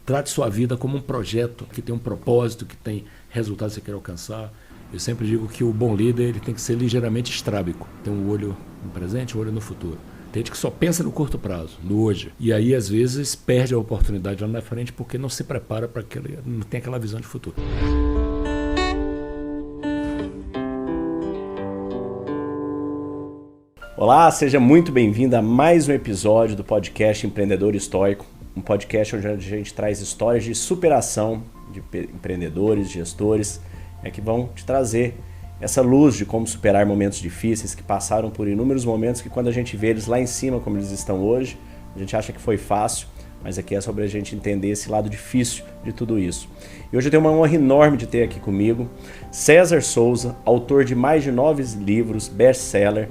Trate sua vida como um projeto que tem um propósito, que tem resultados que você quer alcançar. Eu sempre digo que o bom líder ele tem que ser ligeiramente estrábico. Tem um olho no presente, um olho no futuro. Tem gente que só pensa no curto prazo, no hoje. E aí, às vezes, perde a oportunidade lá na frente porque não se prepara para aquele, não tem aquela visão de futuro. Olá, seja muito bem-vindo a mais um episódio do podcast Empreendedor Estoico, um podcast onde a gente traz histórias de superação de empreendedores, gestores, que vão te trazer essa luz de como superar momentos difíceis, que passaram por inúmeros momentos que quando a gente vê eles lá em cima, como eles estão hoje, a gente acha que foi fácil, mas aqui é sobre a gente entender esse lado difícil de tudo isso. E hoje eu tenho uma honra enorme de ter aqui comigo César Souza, autor de mais de 9 livros, best-seller,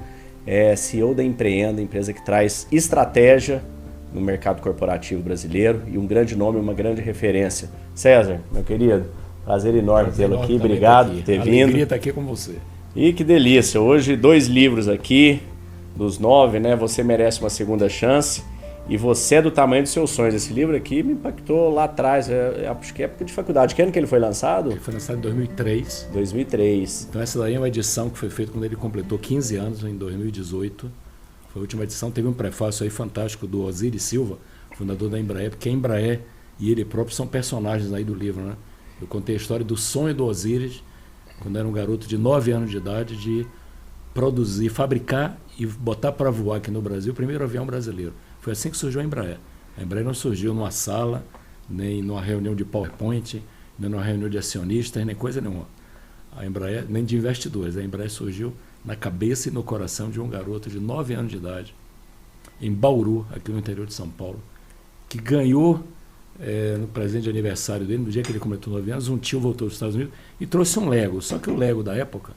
CEO da Empreenda, empresa que traz estratégia no mercado corporativo brasileiro e um grande nome, uma grande referência. César, meu querido, prazer enorme tê-lo aqui, obrigado por ter vindo. Alegria estar aqui com você. E que delícia, hoje 2 livros aqui, dos 9, né? Você merece uma segunda chance e você é do tamanho dos seus sonhos. Esse livro aqui me impactou lá atrás, acho que é época de faculdade. Que ano que ele foi lançado? Ele foi lançado em 2003. 2003. Então essa daí é uma edição que foi feita quando ele completou 15 anos, em 2018. Foi a última edição, teve um prefácio aí fantástico do Osiris Silva, fundador da Embraer, porque a Embraer e ele próprio são personagens aí do livro, né? Eu contei a história do sonho do Osiris, quando era um garoto de 9 anos de idade, de produzir, fabricar e botar para voar aqui no Brasil o primeiro avião brasileiro. Foi assim que surgiu a Embraer. A Embraer não surgiu numa sala, nem numa reunião de PowerPoint, nem numa reunião de acionistas, nem coisa nenhuma. A Embraer, nem de investidores. A Embraer surgiu na cabeça e no coração de um garoto de 9 anos de idade, em Bauru, aqui no interior de São Paulo, que ganhou, no presente de aniversário dele, no dia que ele completou 9 anos, um tio voltou dos Estados Unidos e trouxe um Lego. Só que o Lego da época,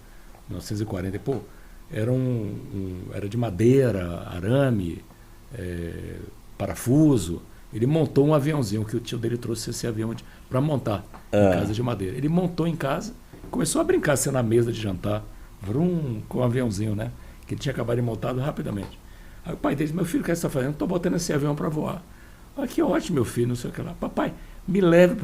1940 e pouco, era de madeira, arame, parafuso. Ele montou um aviãozinho, que o tio dele trouxe esse avião para montar em casa de madeira. Ele montou em casa, começou a brincar assim na mesa de jantar, com um aviãozinho, né? Que ele tinha acabado de montado rapidamente. Aí o pai dele disse: meu filho, o que você está fazendo? Estou botando esse avião para voar. Ah, que ótimo, meu filho, não sei o que lá. Papai, me leve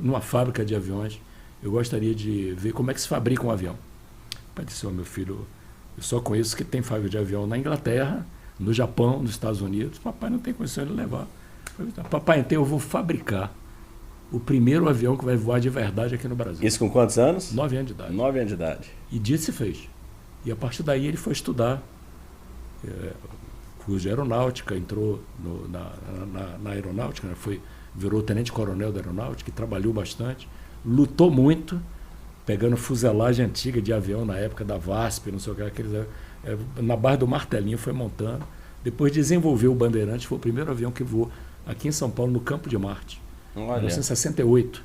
numa fábrica de aviões. Eu gostaria de ver como é que se fabrica um avião. O pai disse: meu filho, eu só conheço que tem fábrica de avião na Inglaterra, no Japão, nos Estados Unidos. Papai não tem condição de levar. Papai, então eu vou fabricar o primeiro avião que vai voar de verdade aqui no Brasil. Isso com quantos anos? 9 anos de idade. 9 anos de idade. E dito se fez. E a partir daí ele foi estudar curso de aeronáutica, entrou na aeronáutica, né? Virou tenente-coronel da aeronáutica, e trabalhou bastante, lutou muito, pegando fuselagem antiga de avião na época da VASP, não sei o que, na Barra do Martelinho foi montando. Depois desenvolveu o Bandeirante, foi o primeiro avião que voou aqui em São Paulo, no Campo de Marte. Olha. Em 1968.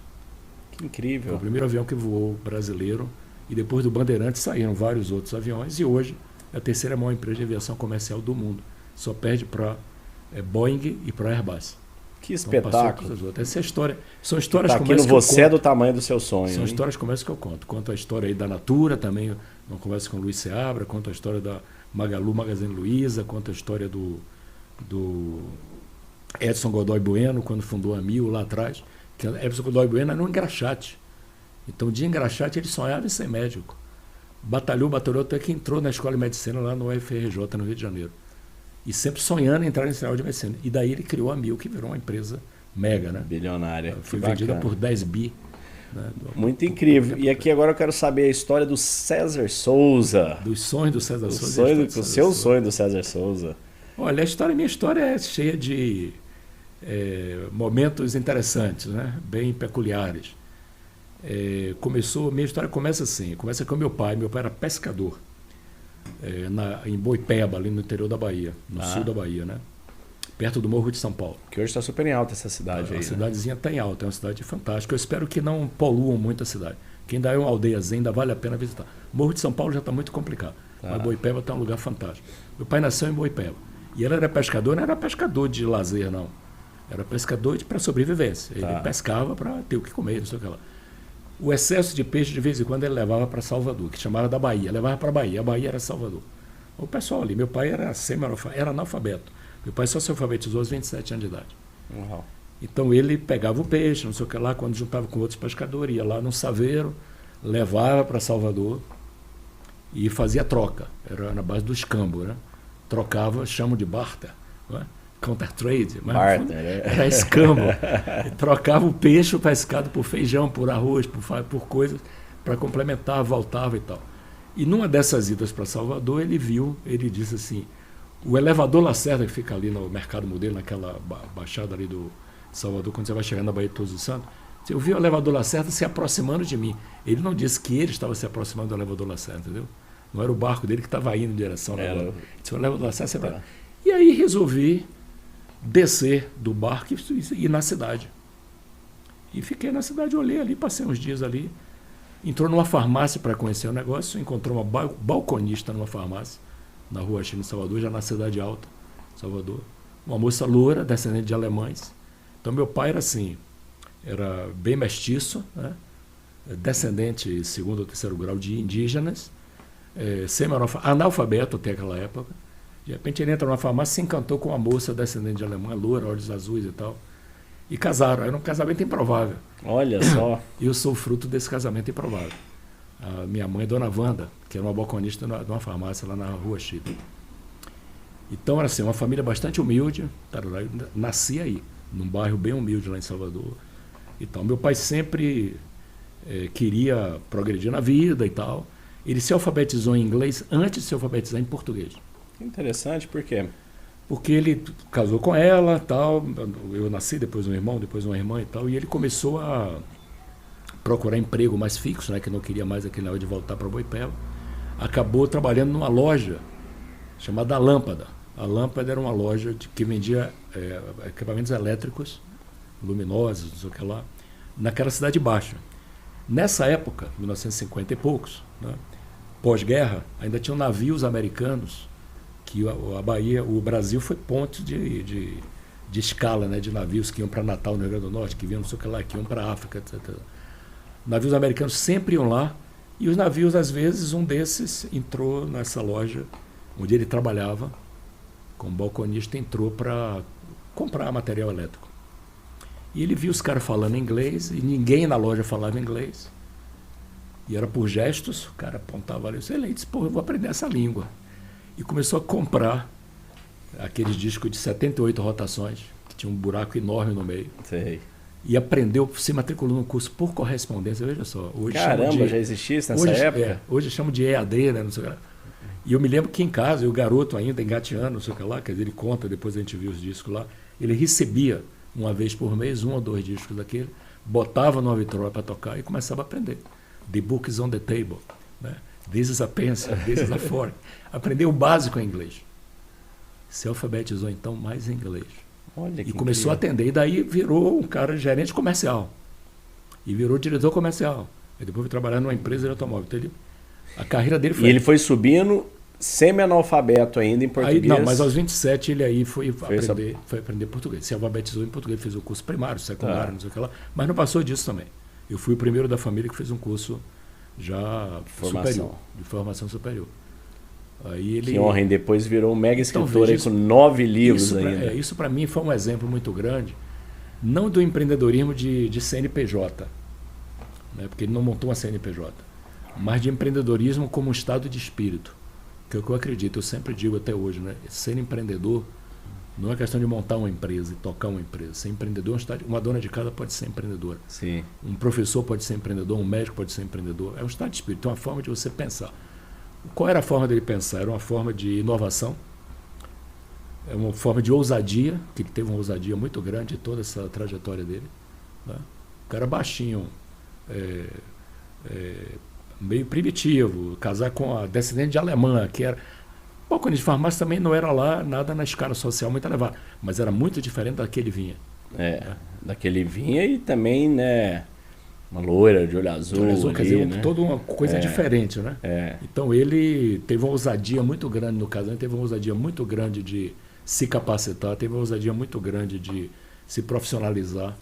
Que incrível. Foi o primeiro avião que voou brasileiro, e depois do Bandeirante saíram vários outros aviões, e hoje é a terceira maior empresa de aviação comercial do mundo. Só perde para Boeing e para Airbus. Que espetáculo. Então, essa é a história. São histórias como essa que você é do tamanho do seu sonho. São histórias como essa que eu conto. Conto a história aí da Natura também, uma conversa com o Luiz Seabra, conto a história da Magalu, Magazine Luiza, conto a história do Edson Godoy Bueno, quando fundou a Mil lá atrás. Que Edson Godoy Bueno era um engraxate. Então, de engraxate, ele sonhava em ser médico. Batalhou, até que entrou na escola de medicina lá no UFRJ, no Rio de Janeiro. E sempre sonhando em entrar nesse área de medicina. E daí ele criou a Mil, que virou uma empresa mega, né? Bilionária. Foi vendida por 10 bi. Né? Muito incrível. E aqui agora eu quero saber a história do César Souza. Dos sonhos do César Souza. O seu sonho do César Souza. Olha, minha história é cheia de momentos interessantes, né? Bem peculiares. Minha história começa assim, começa com meu pai era pescador, em Boipeba, ali no interior da Bahia, no sul da Bahia, né? Perto do Morro de São Paulo. Que hoje está super em alta essa cidade aí. A cidadezinha está em alta, é uma cidade fantástica. Eu espero que não poluam muito a cidade. Que ainda é uma aldeiazinha, ainda vale a pena visitar. Morro de São Paulo já está muito complicado, mas Boipeba está um lugar fantástico. Meu pai nasceu em Boipeba. E ele era pescador, não era pescador de lazer, não. Era pescador para sobrevivência. Ele pescava para ter o que comer, não sei o que lá. O excesso de peixe, de vez em quando, ele levava para Salvador, que chamava da Bahia. Levava para a Bahia era Salvador. O pessoal ali, meu pai era analfabeto. Meu pai só se alfabetizou aos 27 anos de idade. Uhum. Então ele pegava o peixe, não sei o que lá, quando juntava com outros pescadores, ia lá no saveiro, levava para Salvador e fazia troca. Era na base do escambo, né? Trocava, chamam de barter, não é? Counter trade, mas era escambo. Trocava o peixe, o pescado, por feijão, por arroz, por coisas, para complementar, voltava e tal. E numa dessas idas para Salvador, ele disse assim, o elevador Lacerda, que fica ali no Mercado Modelo, naquela baixada ali do Salvador, quando você vai chegando na Baía de Todos os Santos, eu vi o elevador Lacerda se aproximando de mim. Ele não disse que ele estava se aproximando do elevador Lacerda, entendeu? Não era o barco dele que estava indo em direção ao elevador. Ele disse, o elevador Lacerda... E aí resolvi descer do barco e ir na cidade. E fiquei na cidade, olhei ali, passei uns dias ali, entrou numa farmácia para conhecer o negócio, encontrou uma balconista numa farmácia, na Rua China, em Salvador, já na Cidade Alta, Salvador. Uma moça loura, descendente de alemães. Então meu pai era assim, era bem mestiço, né? Descendente, segundo ou terceiro grau, de indígenas, analfabeto até aquela época. De repente ele entra numa farmácia e se encantou com uma moça descendente de alemã, loura, olhos azuis e tal. E casaram. Era um casamento improvável. Olha só. E eu sou fruto desse casamento improvável. A minha mãe, Dona Wanda, que era uma balconista de uma farmácia lá na Rua Chita. Então era assim, uma família bastante humilde. Eu nasci aí, num bairro bem humilde lá em Salvador. Então meu pai sempre queria progredir na vida e tal. Ele se alfabetizou em inglês antes de se alfabetizar em português. Interessante, por quê? Porque ele casou com ela, tal, eu nasci, depois um irmão, depois uma irmã e tal, e ele começou a procurar emprego mais fixo, né, que não queria mais aquele negócio de voltar para Boipeba. Acabou trabalhando numa loja chamada A Lâmpada. A Lâmpada era uma loja que vendia equipamentos elétricos, luminosos, não sei o que lá, naquela cidade baixa. Nessa época, 1950 e poucos, né, pós-guerra, ainda tinham navios americanos que a Bahia, o Brasil foi ponto de escala, né, de navios que iam para Natal, no Rio Grande do Norte, que vinham não sei o que lá, que iam para a África, etc. Navios americanos sempre iam lá, e os navios, às vezes, um desses entrou nessa loja onde ele trabalhava, como balconista, entrou para comprar material elétrico. E ele viu os caras falando inglês, e ninguém na loja falava inglês. E era por gestos, o cara apontava ali, ele disse, pô, eu vou aprender essa língua. E começou a comprar aqueles discos de 78 rotações, que tinha um buraco enorme no meio. Sei. E aprendeu, se matriculou num curso por correspondência, veja só. Hoje caramba, já existia isso nessa época? Hoje chama de EAD, né, não sei o que lá. E eu me lembro que em casa, eu garoto ainda, engateando, não sei o que lá, quer dizer, ele conta, depois a gente viu os discos lá, ele recebia, uma vez por mês, 1 ou 2 discos daquele, botava numa vitrola para tocar e começava a aprender. The book is on the table, né? This is a pencil, this is a fork. Aprendeu o básico em inglês. Se alfabetizou, então, mais em inglês. Olha, e começou a atender. E daí virou um cara gerente comercial. E virou diretor comercial. E depois foi trabalhar numa empresa de automóvel. Então, a carreira dele foi... E ele foi subindo semi-analfabeto ainda em português? Aí, não, mas aos 27 ele aí foi aprender português. Se alfabetizou em português, fez o curso primário, secundário, não sei o que lá. Mas não passou disso também. Eu fui o primeiro da família que fez um curso já superior, de formação superior. Aí ele, que honra, e depois virou um mega escritor aí com 9 livros ainda. Isso para mim foi um exemplo muito grande, não do empreendedorismo de CNPJ, né, porque ele não montou uma CNPJ, mas de empreendedorismo como um estado de espírito, que é o que eu acredito, eu sempre digo até hoje, né, ser empreendedor não é questão de montar uma empresa e tocar uma empresa. Ser empreendedor, uma dona de casa pode ser empreendedora. Sim. Um professor pode ser empreendedor, um médico pode ser empreendedor. É um estado de espírito, é uma forma de você pensar. Qual era a forma dele pensar? Era uma forma de inovação, é uma forma de ousadia, que ele teve uma ousadia muito grande em toda essa trajetória dele. Né? O cara baixinho, meio primitivo, casar com a descendente de alemã, que era... Quando de farmácia também não era lá nada na escala social muito elevada, mas era muito diferente daquele vinha. Daquele vinha e também, né, uma loira de olho azul. Ali, quer dizer, né? Toda uma coisa diferente, né? Então ele teve uma ousadia muito grande no casamento, teve uma ousadia muito grande de se capacitar, teve uma ousadia muito grande de se profissionalizar.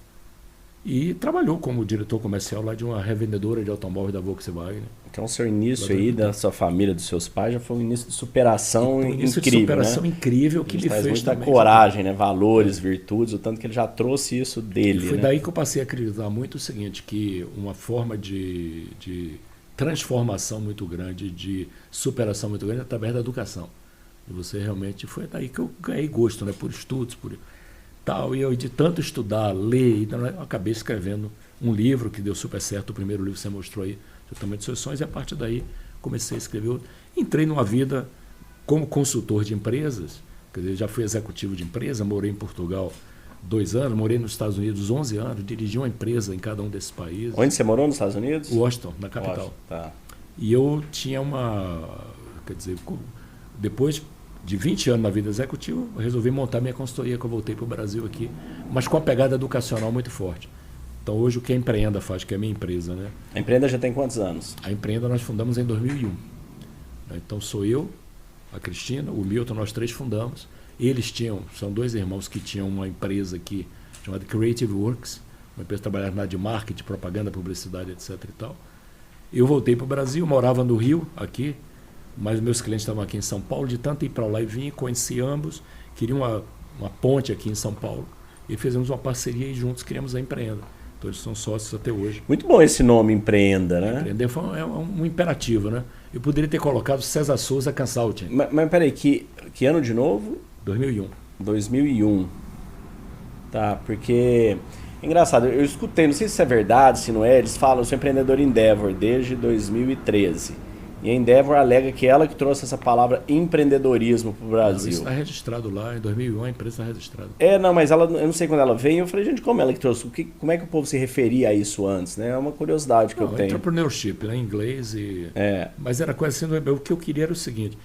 E trabalhou como diretor comercial lá de uma revendedora de automóveis da Volkswagen. Então, o seu início aí da sua família, dos seus pais, já foi um início de superação incrível, início de superação, né? Incrível que me fez muita coragem, né? Valores, virtudes, o tanto que ele já trouxe isso dele. Foi daí que eu passei a acreditar muito o seguinte, que uma forma de transformação muito grande, de superação muito grande, é através da educação. E você realmente, foi daí que eu ganhei gosto, né? Por estudos, por tal. E eu, de tanto estudar, ler, eu acabei escrevendo um livro que deu super certo, o primeiro livro que você mostrou aí, O Tamanho dos Seus Sonhos, e a partir daí comecei a escrever outro. Entrei numa vida como consultor de empresas, quer dizer, já fui executivo de empresa, morei em Portugal 2 anos, morei nos Estados Unidos 11 anos, dirigi uma empresa em cada um desses países. Onde você morou nos Estados Unidos? Washington, na capital. Washington, tá. E eu tinha quer dizer, depois de 20 anos na vida executiva, eu resolvi montar minha consultoria, que eu voltei para o Brasil aqui, mas com uma pegada educacional muito forte. Então hoje o que a Empreenda faz, que é a minha empresa, né? A Empreenda já tem quantos anos? A Empreenda nós fundamos em 2001. Então sou eu, a Cristina, o Milton, nós 3 fundamos. Eles são 2 irmãos que tinham uma empresa aqui chamada Creative Works, uma empresa que trabalhava na área de marketing, propaganda, publicidade, etc. e tal. Eu voltei para o Brasil, morava no Rio, aqui, mas meus clientes estavam aqui em São Paulo, de tanto ir para lá e vir, conheci ambos, queriam uma ponte aqui em São Paulo, e fizemos uma parceria e juntos criamos a Empreenda. Então eles são sócios até hoje. Muito bom esse nome, Empreenda, né? Empreender é um imperativo, né? Eu poderia ter colocado César Souza Consulting. Mas peraí, que ano de novo? 2001. 2001. Tá, porque... Engraçado, eu escutei, não sei se é verdade, se não é, eles falam, eu sou empreendedor Endeavor desde 2013. E a Endeavor alega que ela que trouxe essa palavra empreendedorismo para o Brasil. Isso está registrado lá, em 2001 a empresa está registrada. Não, mas eu não sei quando ela veio, eu falei, gente, como ela que trouxe? Como é que o povo se referia a isso antes, né? É uma curiosidade que eu tenho. Entrepreneurship, né, em inglês. Mas era quase assim, o que eu queria era o seguinte,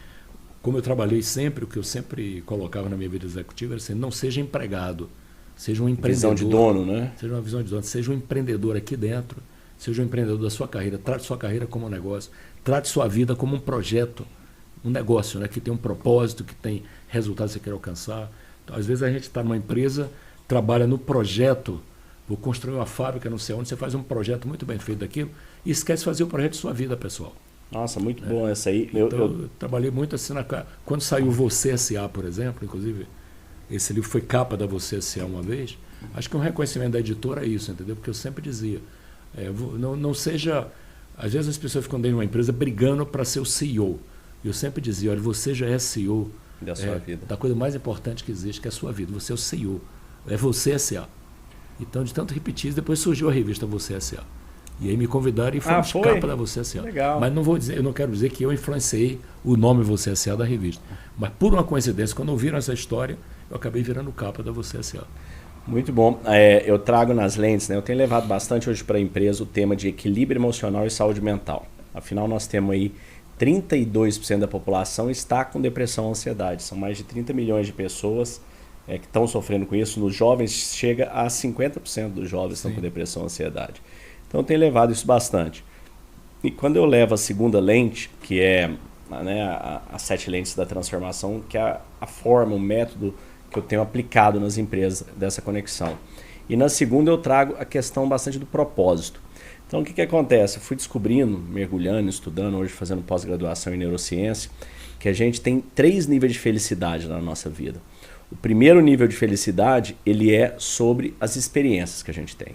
como eu trabalhei sempre, o que eu sempre colocava na minha vida executiva era assim, não seja empregado, seja um empreendedor. Visão de dono, né? Seja uma visão de dono, seja um empreendedor aqui dentro, seja um empreendedor da sua carreira, trate sua carreira como um negócio, trate sua vida como um projeto, um negócio, né, que tem um propósito, que tem resultado que você quer alcançar. Então, às vezes a gente está numa empresa, trabalha no projeto, vou construir uma fábrica, não sei onde, você faz um projeto muito bem feito daquilo e esquece de fazer o projeto de sua vida, pessoal. Nossa, muito bom essa aí. Eu trabalhei muito assim, quando saiu Você S.A., por exemplo, inclusive, esse livro foi capa da Você S.A. uma vez, acho que um reconhecimento da editora é isso, entendeu? Porque eu sempre dizia, não seja... Às vezes as pessoas ficam dentro de uma empresa brigando para ser o CEO. Eu sempre dizia, olha, você já é CEO da sua vida. Da coisa mais importante que existe, que é a sua vida. Você é o CEO. É Você S.A. Então, de tanto repetir isso, depois surgiu a revista Você S.A. E aí me convidaram e fomos capa da Você S.A. Legal. Mas eu não quero dizer que eu influenciei o nome Você S.A. da revista. Mas por uma coincidência, quando ouviram essa história, eu acabei virando capa da Você S.A. Muito bom. Eu trago nas lentes, né? Eu tenho levado bastante hoje para a empresa o tema de equilíbrio emocional e saúde mental. Afinal, nós temos aí 32% da população está com depressão e ansiedade. São mais de 30 milhões de pessoas que estão sofrendo com isso. Nos jovens, chega a 50% dos jovens estão com depressão e ansiedade. Então, eu tenho levado isso bastante. E quando eu levo a segunda lente, que é, né, as 7 lentes da transformação, que é a forma, o método que eu tenho aplicado nas empresas dessa conexão. E na segunda eu trago a questão bastante do propósito. Então o que acontece? Eu fui descobrindo, mergulhando, estudando, hoje fazendo pós-graduação em neurociência, que a gente tem 3 níveis de felicidade na nossa vida. O primeiro nível de felicidade, ele é sobre as experiências que a gente tem.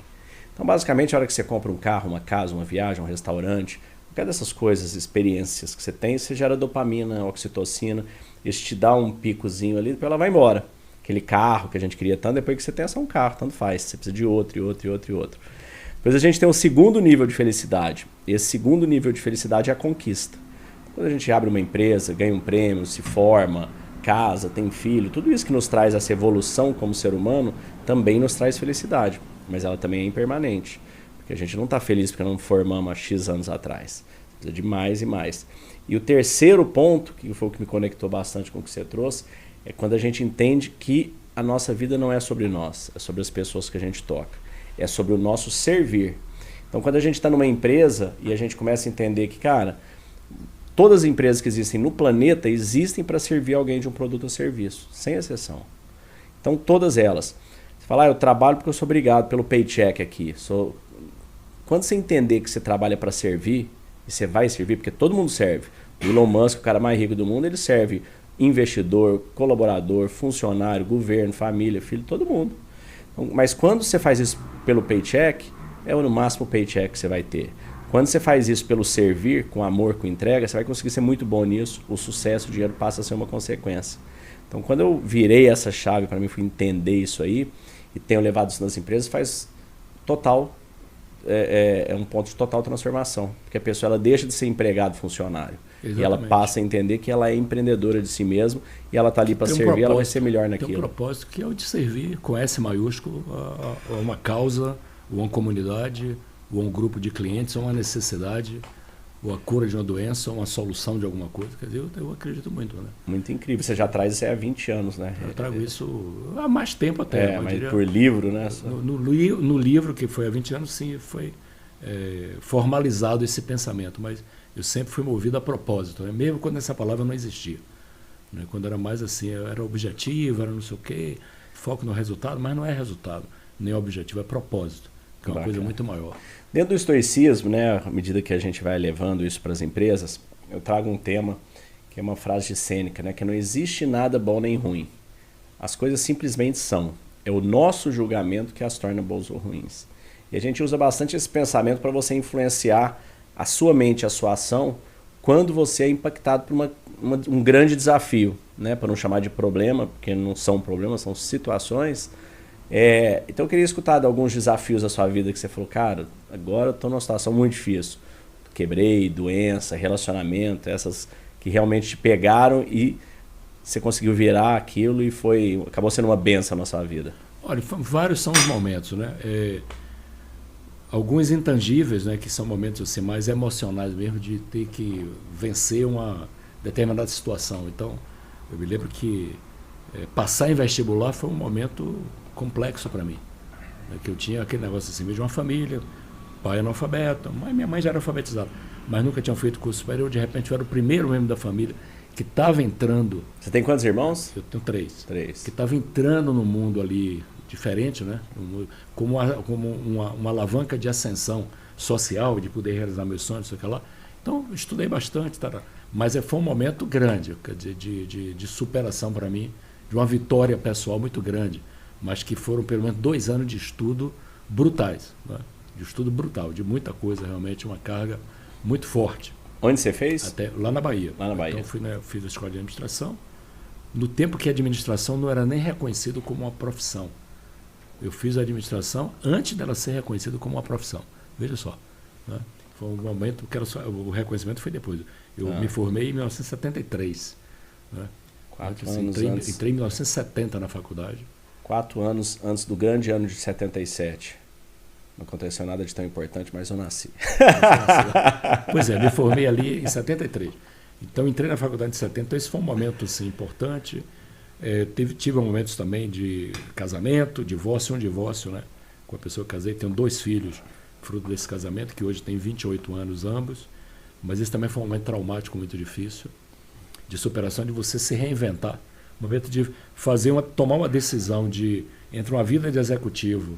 Então basicamente a hora que você compra um carro, uma casa, uma viagem, um restaurante, qualquer dessas coisas, experiências que você tem, você gera dopamina, oxitocina, isso te dá um picozinho ali, depois ela vai embora. Aquele carro que a gente queria tanto, depois que você tem é só um carro, tanto faz. Você precisa de outro, e outro, e outro, e outro. Depois a gente tem um segundo nível de felicidade. E esse segundo nível de felicidade é a conquista. Quando a gente abre uma empresa, ganha um prêmio, se forma, casa, tem filho, tudo isso que nos traz essa evolução como ser humano, também nos traz felicidade. Mas ela também é impermanente. Porque a gente não está feliz porque não formamos há X anos atrás. Precisa de mais e mais. E o terceiro ponto, que foi o que me conectou bastante com o que você trouxe, é quando a gente entende que a nossa vida não é sobre nós, é sobre as pessoas que a gente toca. É sobre o nosso servir. Então, quando a gente está numa empresa e a gente começa a entender que, cara, todas as empresas que existem no planeta existem para servir alguém de um produto ou serviço, sem exceção. Então, todas elas. Você fala, eu trabalho porque eu sou obrigado pelo paycheck aqui. Quando você entender que você trabalha para servir, e você vai servir, porque todo mundo serve. O Elon Musk, o cara mais rico do mundo, ele serve investidor, colaborador, funcionário, governo, família, filho, todo mundo. Então, mas quando você faz isso pelo paycheck, é no máximo o paycheck que você vai ter. Quando você faz isso pelo servir, com amor, com entrega, você vai conseguir ser muito bom nisso. O sucesso, o dinheiro passa a ser uma consequência. Então, quando eu virei essa chave, para mim, fui entender isso aí, e tenho levado isso nas empresas, faz total, é um ponto de total transformação. Porque a pessoa ela deixa de ser empregado, funcionário. Exatamente. E ela passa a entender que ela é empreendedora de si mesma e ela está ali para servir, ela vai ser melhor naquilo. Tem um propósito que é o de servir com S maiúsculo a uma causa, ou uma comunidade, ou um grupo de clientes, ou uma necessidade, ou a cura de uma doença, ou uma solução de alguma coisa. Quer dizer, eu acredito muito, né? Muito incrível. Você já traz isso há 20 anos, né? Eu trago isso há mais tempo até. Mas diria, por livro, né? No livro, que foi há 20 anos, sim, foi formalizado esse pensamento, mas eu sempre fui movido a propósito, né? Mesmo quando essa palavra não existia. Né? Quando era mais assim, era objetivo, era não sei o quê, foco no resultado, mas não é resultado, nem objetivo, é propósito, que é uma coisa muito maior. Dentro do estoicismo, né, à medida que a gente vai levando isso para as empresas, eu trago um tema que é uma frase de Sêneca, né, que não existe nada bom nem ruim. As coisas simplesmente são. É o nosso julgamento que as torna boas ou ruins. E a gente usa bastante esse pensamento para você influenciar a sua mente, a sua ação, quando você é impactado por um grande desafio, né, para não chamar de problema, porque não são problemas, são situações. Então eu queria escutar de alguns desafios da sua vida que você falou, cara, agora eu estou numa situação muito difícil. Quebrei, doença, relacionamento, essas que realmente te pegaram e você conseguiu virar aquilo e acabou sendo uma benção na sua vida. Olha, vários são os momentos, né? Alguns intangíveis, né, que são momentos assim, mais emocionais mesmo, de ter que vencer uma determinada situação. Então, eu me lembro que passar em vestibular foi um momento complexo para mim. Né, que eu tinha aquele negócio assim, de uma família, pai analfabeto, minha mãe já era alfabetizada, mas nunca tinha feito curso superior. De repente, eu era o primeiro membro da família que estava entrando... Você tem quantos irmãos? Eu tenho 3. 3. Que estava entrando no mundo ali diferente, né? Como uma alavanca de ascensão social, de poder realizar meus sonhos, sei lá. Então, eu estudei bastante, mas foi um momento grande, quer dizer, de superação para mim, de uma vitória pessoal muito grande, mas que foram pelo menos 2 anos de estudo brutais, né? De estudo brutal, de muita coisa, realmente, uma carga muito forte. Onde você fez? Lá na Bahia. Lá na Bahia. Então, eu fiz a escola de administração. No tempo que a administração não era nem reconhecido como uma profissão. Eu fiz a administração antes dela ser reconhecida como uma profissão. Veja só. Né? Foi um momento que o reconhecimento foi depois. Eu me formei em 1973. Né? 4 anos antes. Entrei em 1970 na faculdade. 4 anos antes do grande ano de 77. Não aconteceu nada de tão importante, mas eu nasci. Pois me formei ali em 73. Então, entrei na faculdade em 70. Então, esse foi um momento assim, importante. Tive momentos também de casamento, divórcio, né? Com a pessoa que eu casei. Tenho 2 filhos, fruto desse casamento, que hoje tem 28 anos ambos. Mas esse também foi um momento traumático muito difícil, de superação, de você se reinventar. Um momento de tomar uma decisão entre uma vida de executivo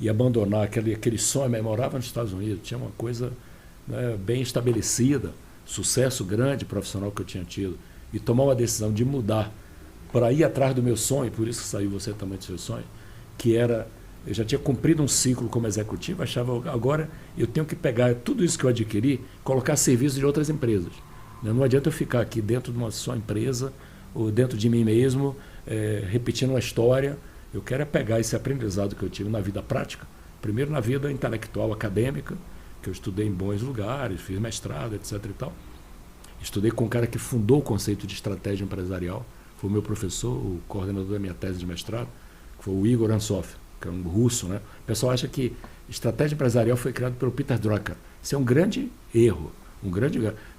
e abandonar aquele sonho. Eu morava nos Estados Unidos, tinha uma coisa, né, bem estabelecida, sucesso grande profissional que eu tinha tido, e tomar uma decisão de mudar para ir atrás do meu sonho, por isso que saiu você também do seu sonho, que era, eu já tinha cumprido um ciclo como executivo, achava, agora eu tenho que pegar tudo isso que eu adquiri, colocar a serviço de outras empresas. Não adianta eu ficar aqui dentro de uma só empresa, ou dentro de mim mesmo, repetindo uma história. Eu quero pegar esse aprendizado que eu tive na vida prática, primeiro na vida intelectual, acadêmica, que eu estudei em bons lugares, fiz mestrado, etc. e tal. Estudei com um cara que fundou o conceito de estratégia empresarial, foi o meu professor, o coordenador da minha tese de mestrado, que foi o Igor Ansov, que é um russo, né? O pessoal acha que estratégia empresarial foi criado pelo Peter Drucker. Isso é um grande erro.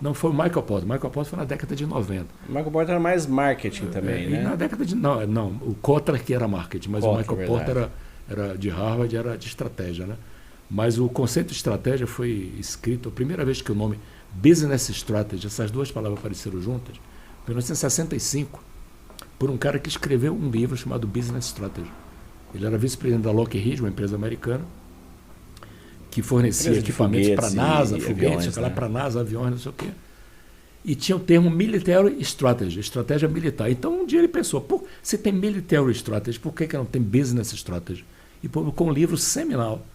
Não foi o Michael Porter. O Michael Porter foi na década de 90. O Michael Porter era mais marketing também, né? Na década de... Não, o Kotler que era marketing, mas o Michael Porter era de Harvard, era de estratégia, né? Mas o conceito de estratégia foi escrito, a primeira vez que o nome Business Strategy, essas 2 palavras apareceram juntas, foi em 1965, por um cara que escreveu um livro chamado Business Strategy. Ele era vice-presidente da Lockheed, uma empresa americana, que fornecia equipamentos para a NASA, foguetes, para a NASA, aviões, não sei o quê. E tinha o termo Military Strategy, estratégia militar. Então, um dia ele pensou, pô, se tem Military Strategy, por que não tem Business Strategy? E publicou um livro seminal.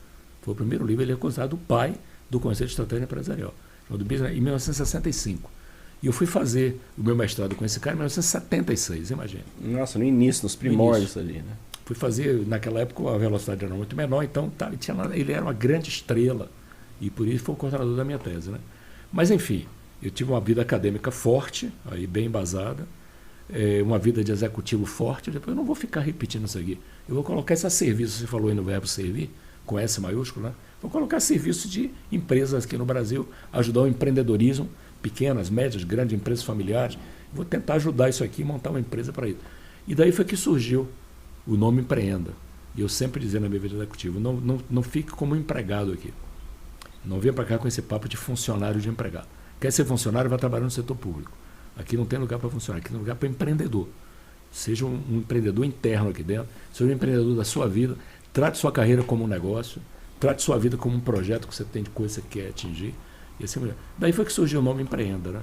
Foi o primeiro livro, ele é considerado o pai do conceito de estratégia empresarial, chamado Business, em 1965. E eu fui fazer o meu mestrado com esse cara em 1976, imagina. Nossa, no início, nos primórdios ali, né? Fui fazer, naquela época a velocidade era muito menor, então ele era uma grande estrela. E por isso foi o coordenador da minha tese, né? Mas, enfim, eu tive uma vida acadêmica forte, aí bem embasada, uma vida de executivo forte. Depois eu não vou ficar repetindo isso aqui. Eu vou colocar isso a serviço, você falou aí no verbo servir, com S maiúsculo, né? Vou colocar a serviço de empresas aqui no Brasil, ajudar o empreendedorismo, pequenas, médias, grandes empresas familiares. Vou tentar ajudar isso aqui e montar uma empresa para isso. E daí foi que surgiu o nome Empreenda. E eu sempre dizia na minha vida executiva, não fique como empregado aqui. Não venha para cá com esse papo de funcionário de empregado. Quer ser funcionário, vai trabalhar no setor público. Aqui não tem lugar para funcionário, aqui tem lugar para empreendedor. Seja um empreendedor interno aqui dentro, seja um empreendedor da sua vida, trate sua carreira como um negócio, trate sua vida como um projeto que você tem de coisa que você quer atingir. E assim, daí foi que surgiu o nome Empreenda, né?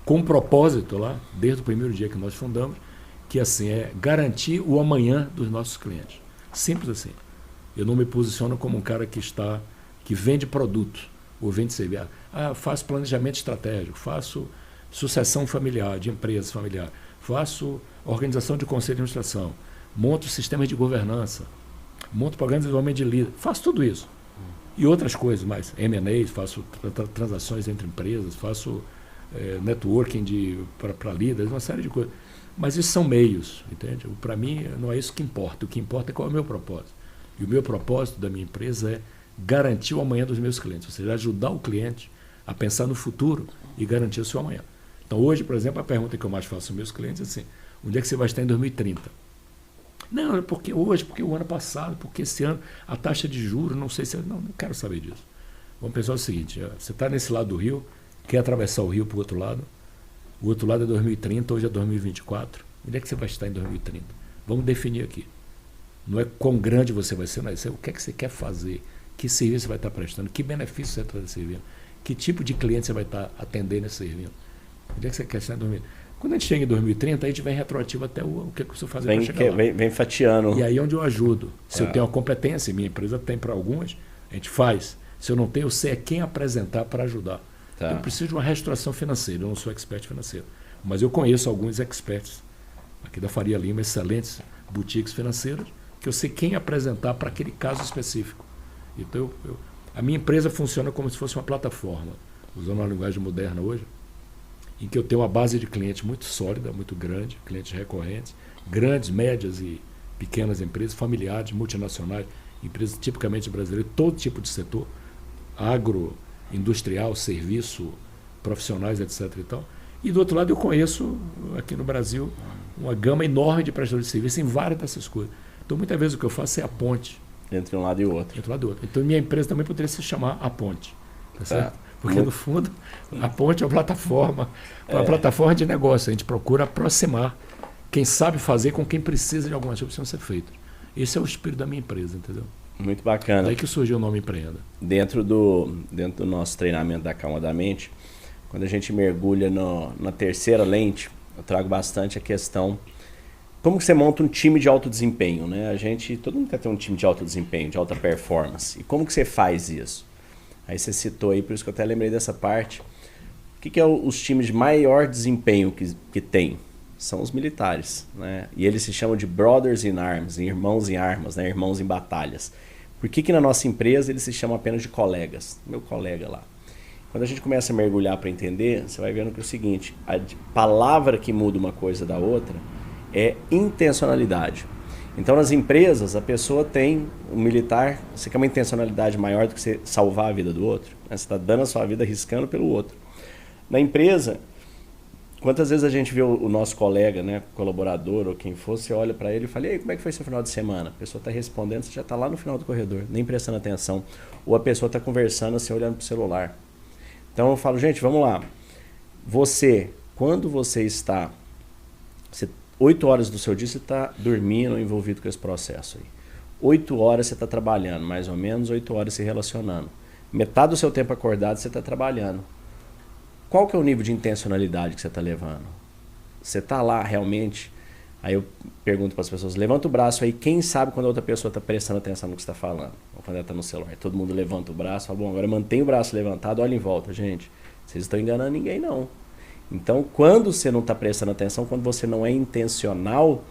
Com um propósito lá, desde o primeiro dia que nós fundamos, que assim é garantir o amanhã dos nossos clientes. Simples assim. Eu não me posiciono como um cara que vende produto ou vende serviço. Faço planejamento estratégico, faço sucessão familiar, de empresas familiares, faço organização de conselho de administração, monto sistemas de governança, monto programas de desenvolvimento de líder, faço tudo isso. E outras coisas mais, M&A, faço transações entre empresas, faço networking para líderes, uma série de coisas. Mas isso são meios, entende? Para mim não é isso que importa. O que importa é qual é o meu propósito. E o meu propósito da minha empresa é garantir o amanhã dos meus clientes, ou seja, ajudar o cliente a pensar no futuro e garantir o seu amanhã. Então hoje, por exemplo, a pergunta que eu mais faço aos meus clientes é assim, onde é que você vai estar em 2030? Não, porque hoje, porque o ano passado, porque esse ano a taxa de juros, não sei se... Não quero saber disso. Vamos pensar o seguinte, você está nesse lado do rio, quer atravessar o rio para o outro lado é 2030, hoje é 2024. Onde é que você vai estar em 2030? Vamos definir aqui. Não é quão grande você vai ser, mas o que é que você quer fazer, que serviço você vai estar prestando, que benefício você vai estar servindo, que tipo de cliente você vai estar atendendo e servindo. Onde é que você quer estar em 2030? Quando a gente chega em 2030, a gente vem retroativo até o que eu preciso fazer para chegar lá. Vem fatiando. E aí é onde eu ajudo. Se eu tenho uma competência, minha empresa tem para algumas, a gente faz. Se eu não tenho, eu sei é quem apresentar para ajudar. Tá. Eu preciso de uma restauração financeira, eu não sou expert financeiro. Mas eu conheço alguns experts aqui da Faria Lima, excelentes boutiques financeiras, que eu sei quem apresentar para aquele caso específico. Então, a minha empresa funciona como se fosse uma plataforma, usando uma linguagem moderna hoje, em que eu tenho uma base de clientes muito sólida, muito grande, clientes recorrentes, grandes, médias e pequenas empresas, familiares, multinacionais, empresas tipicamente brasileiras, todo tipo de setor, agro, industrial, serviço, profissionais, etc. E tal. E do outro lado eu conheço, aqui no Brasil, uma gama enorme de prestadores de serviço em várias dessas coisas. Então, muitas vezes o que eu faço é a ponte. Entre um lado e o outro. Entre um lado e outro. Então, minha empresa também poderia se chamar A Ponte. Tá certo? Porque, no fundo, a ponte é uma plataforma, plataforma de negócio. A gente procura aproximar quem sabe fazer com quem precisa de algumas coisas que precisam ser feitas. Esse é o espírito da minha empresa, entendeu? Muito bacana. Daí que surgiu o nome Empreenda. Dentro do nosso treinamento da Calma da Mente, quando a gente mergulha na terceira lente, eu trago bastante a questão como que você monta um time de alto desempenho, né? Todo mundo quer ter um time de alto desempenho, de alta performance. E como que você faz isso? Aí você citou aí, por isso que eu até lembrei dessa parte. O que é os times de maior desempenho que tem? São os militares, né? E eles se chamam de brothers in arms, irmãos em armas, né? Irmãos em batalhas. Por que na nossa empresa eles se chamam apenas de colegas? Meu colega lá. Quando a gente começa a mergulhar para entender, você vai vendo que é o seguinte, a palavra que muda uma coisa da outra é intencionalidade. Então, nas empresas, a pessoa tem, um militar, você quer uma intencionalidade maior do que você salvar a vida do outro, né? Você está dando a sua vida arriscando pelo outro. Na empresa, quantas vezes a gente vê o nosso colega, né, colaborador ou quem for, você olha para ele e fala, e aí, como é que foi seu final de semana? A pessoa está respondendo, você já está lá no final do corredor, nem prestando atenção. Ou a pessoa está conversando assim, olhando para o celular. Então eu falo, gente, vamos lá. Quando você está... 8 horas do seu dia você está dormindo, envolvido com esse processo aí. 8 horas você está trabalhando, mais ou menos 8 horas se relacionando. Metade do seu tempo acordado você está trabalhando. Qual que é o nível de intencionalidade que você está levando? Você está lá realmente? Aí eu pergunto para as pessoas, levanta o braço aí, quem sabe quando a outra pessoa está prestando atenção no que você está falando? Ou quando ela está no celular. Todo mundo levanta o braço, fala, bom, agora mantém o braço levantado, olha em volta, gente. Vocês estão enganando ninguém, não. Então, quando você não está prestando atenção, quando você não é intencional,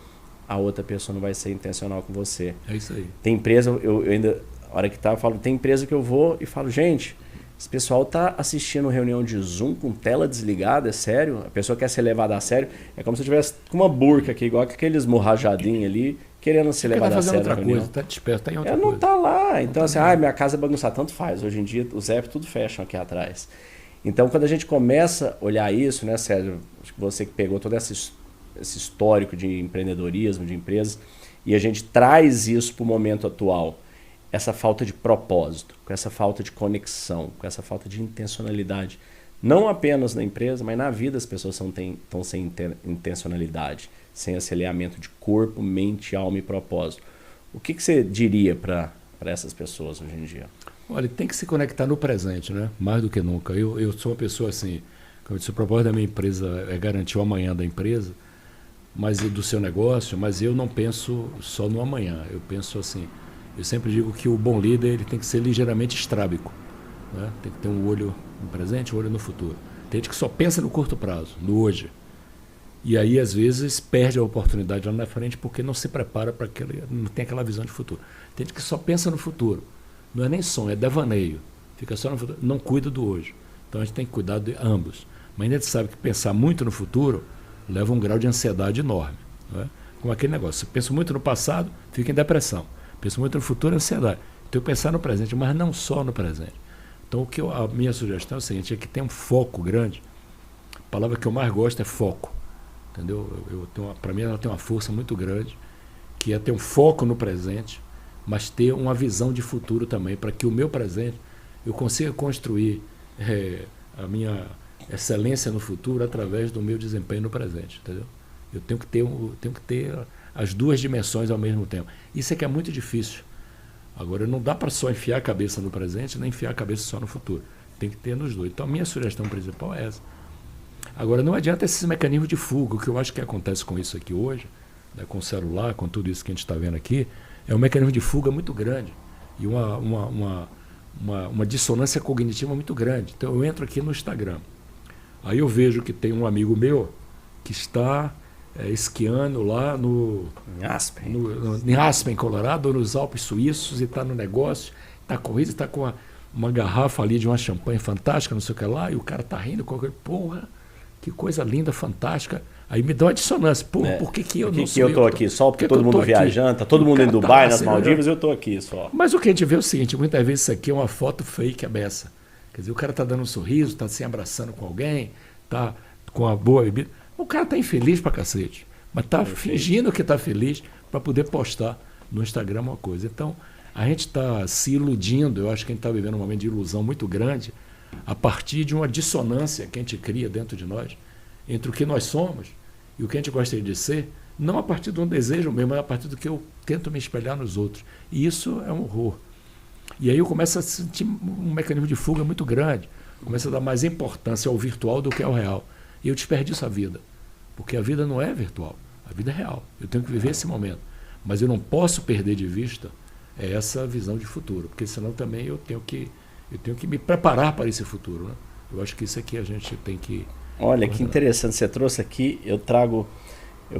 a outra pessoa não vai ser intencional com você. É isso aí. Tem empresa, eu ainda, a hora que tá, eu falo, tem empresa que eu vou e falo, gente, esse pessoal tá assistindo reunião de Zoom com tela desligada, é sério? A pessoa quer ser levada a sério. É como se eu tivesse com uma burca aqui, igual aqueles morrajadinhos ali, querendo ser levado a sério. Tá fazendo outra coisa, tá desperto, tá em outra coisa. Não tá lá. Então, assim, minha casa é bagunçada, tanto faz. Hoje em dia, os apps tudo fecham aqui atrás. Então, quando a gente começa a olhar isso, né, Sérgio? Acho que você que pegou todo esse histórico de empreendedorismo, de empresas, e a gente traz isso para o momento atual. Essa falta de propósito, com essa falta de conexão, com essa falta de intencionalidade. Não apenas na empresa, mas na vida as pessoas estão sem intencionalidade, sem esse alinhamento de corpo, mente, alma e propósito. O que você diria para essas pessoas hoje em dia? Olha, tem que se conectar no presente, né? Mais do que nunca. Eu sou uma pessoa assim, como eu disse, o propósito da minha empresa é garantir o amanhã da empresa, mas do seu negócio, mas eu não penso só no amanhã, eu penso assim, eu sempre digo que o bom líder ele tem que ser ligeiramente estrábico, né? Tem que ter um olho no presente, um olho no futuro. Tem gente que só pensa no curto prazo, no hoje. E aí, às vezes, perde a oportunidade lá na frente porque não se prepara para aquele, não tem aquela visão de futuro. Tem gente que só pensa no futuro. Não é nem sonho, é devaneio. Fica só no futuro, não cuida do hoje. Então a gente tem que cuidar de ambos. Mas ainda a gente sabe que pensar muito no futuro leva a um grau de ansiedade enorme. Né? Como aquele negócio, se pensa muito no passado, fica em depressão. Pensa muito no futuro, é ansiedade. Então pensar no presente, mas não só no presente. Então a minha sugestão é o seguinte, é que tenha um foco grande. A palavra que eu mais gosto é foco. Entendeu? Para mim ela tem uma força muito grande, que é ter um foco no presente, mas ter uma visão de futuro também, para que o meu presente eu consiga construir a minha excelência no futuro através do meu desempenho no presente. Entendeu? Eu tenho que ter as duas dimensões ao mesmo tempo. Isso é que é muito difícil. Agora, não dá para só enfiar a cabeça no presente, nem enfiar a cabeça só no futuro. Tem que ter nos dois. Então, a minha sugestão principal é essa. Agora, não adianta esses mecanismos de fuga. O que eu acho que acontece com isso aqui hoje, né, com o celular, com tudo isso que a gente está vendo aqui, é um mecanismo de fuga muito grande e uma dissonância cognitiva muito grande. Então, eu entro aqui no Instagram. Aí eu vejo que tem um amigo meu que está esquiando lá em Aspen, Colorado, ou nos Alpes Suíços, e está no negócio, está correndo, está com uma garrafa ali de uma champanhe fantástica, não sei o que lá, e o cara está rindo, porra, que coisa linda, fantástica. Aí me dá uma dissonância. Porra, por que eu não sou? Eu estou aqui só porque todo mundo viajando, está todo mundo em Dubai, nas Maldivas, eu estou aqui só. Mas o que a gente vê é o seguinte, muitas vezes isso aqui é uma foto fake, a beça. Quer dizer, o cara está dando um sorriso, está se abraçando com alguém, está com uma boa bebida. O cara está infeliz pra cacete, mas está fingindo que está feliz para poder postar no Instagram uma coisa. Então, a gente está se iludindo, eu acho que a gente está vivendo um momento de ilusão muito grande, a partir de uma dissonância que a gente cria dentro de nós, entre o que nós somos e o que a gente gostaria de ser, não a partir de um desejo mesmo, mas a partir do que eu tento me espelhar nos outros. E isso é um horror. E aí eu começo a sentir um mecanismo de fuga muito grande, começo a dar mais importância ao virtual do que ao real. E eu desperdiço a vida, porque a vida não é virtual, a vida é real. Eu tenho que viver esse momento, mas eu não posso perder de vista essa visão de futuro, porque senão também eu tenho que me preparar para esse futuro. Né? Eu acho que isso aqui a gente tem que... Olha, que interessante, você trouxe aqui, eu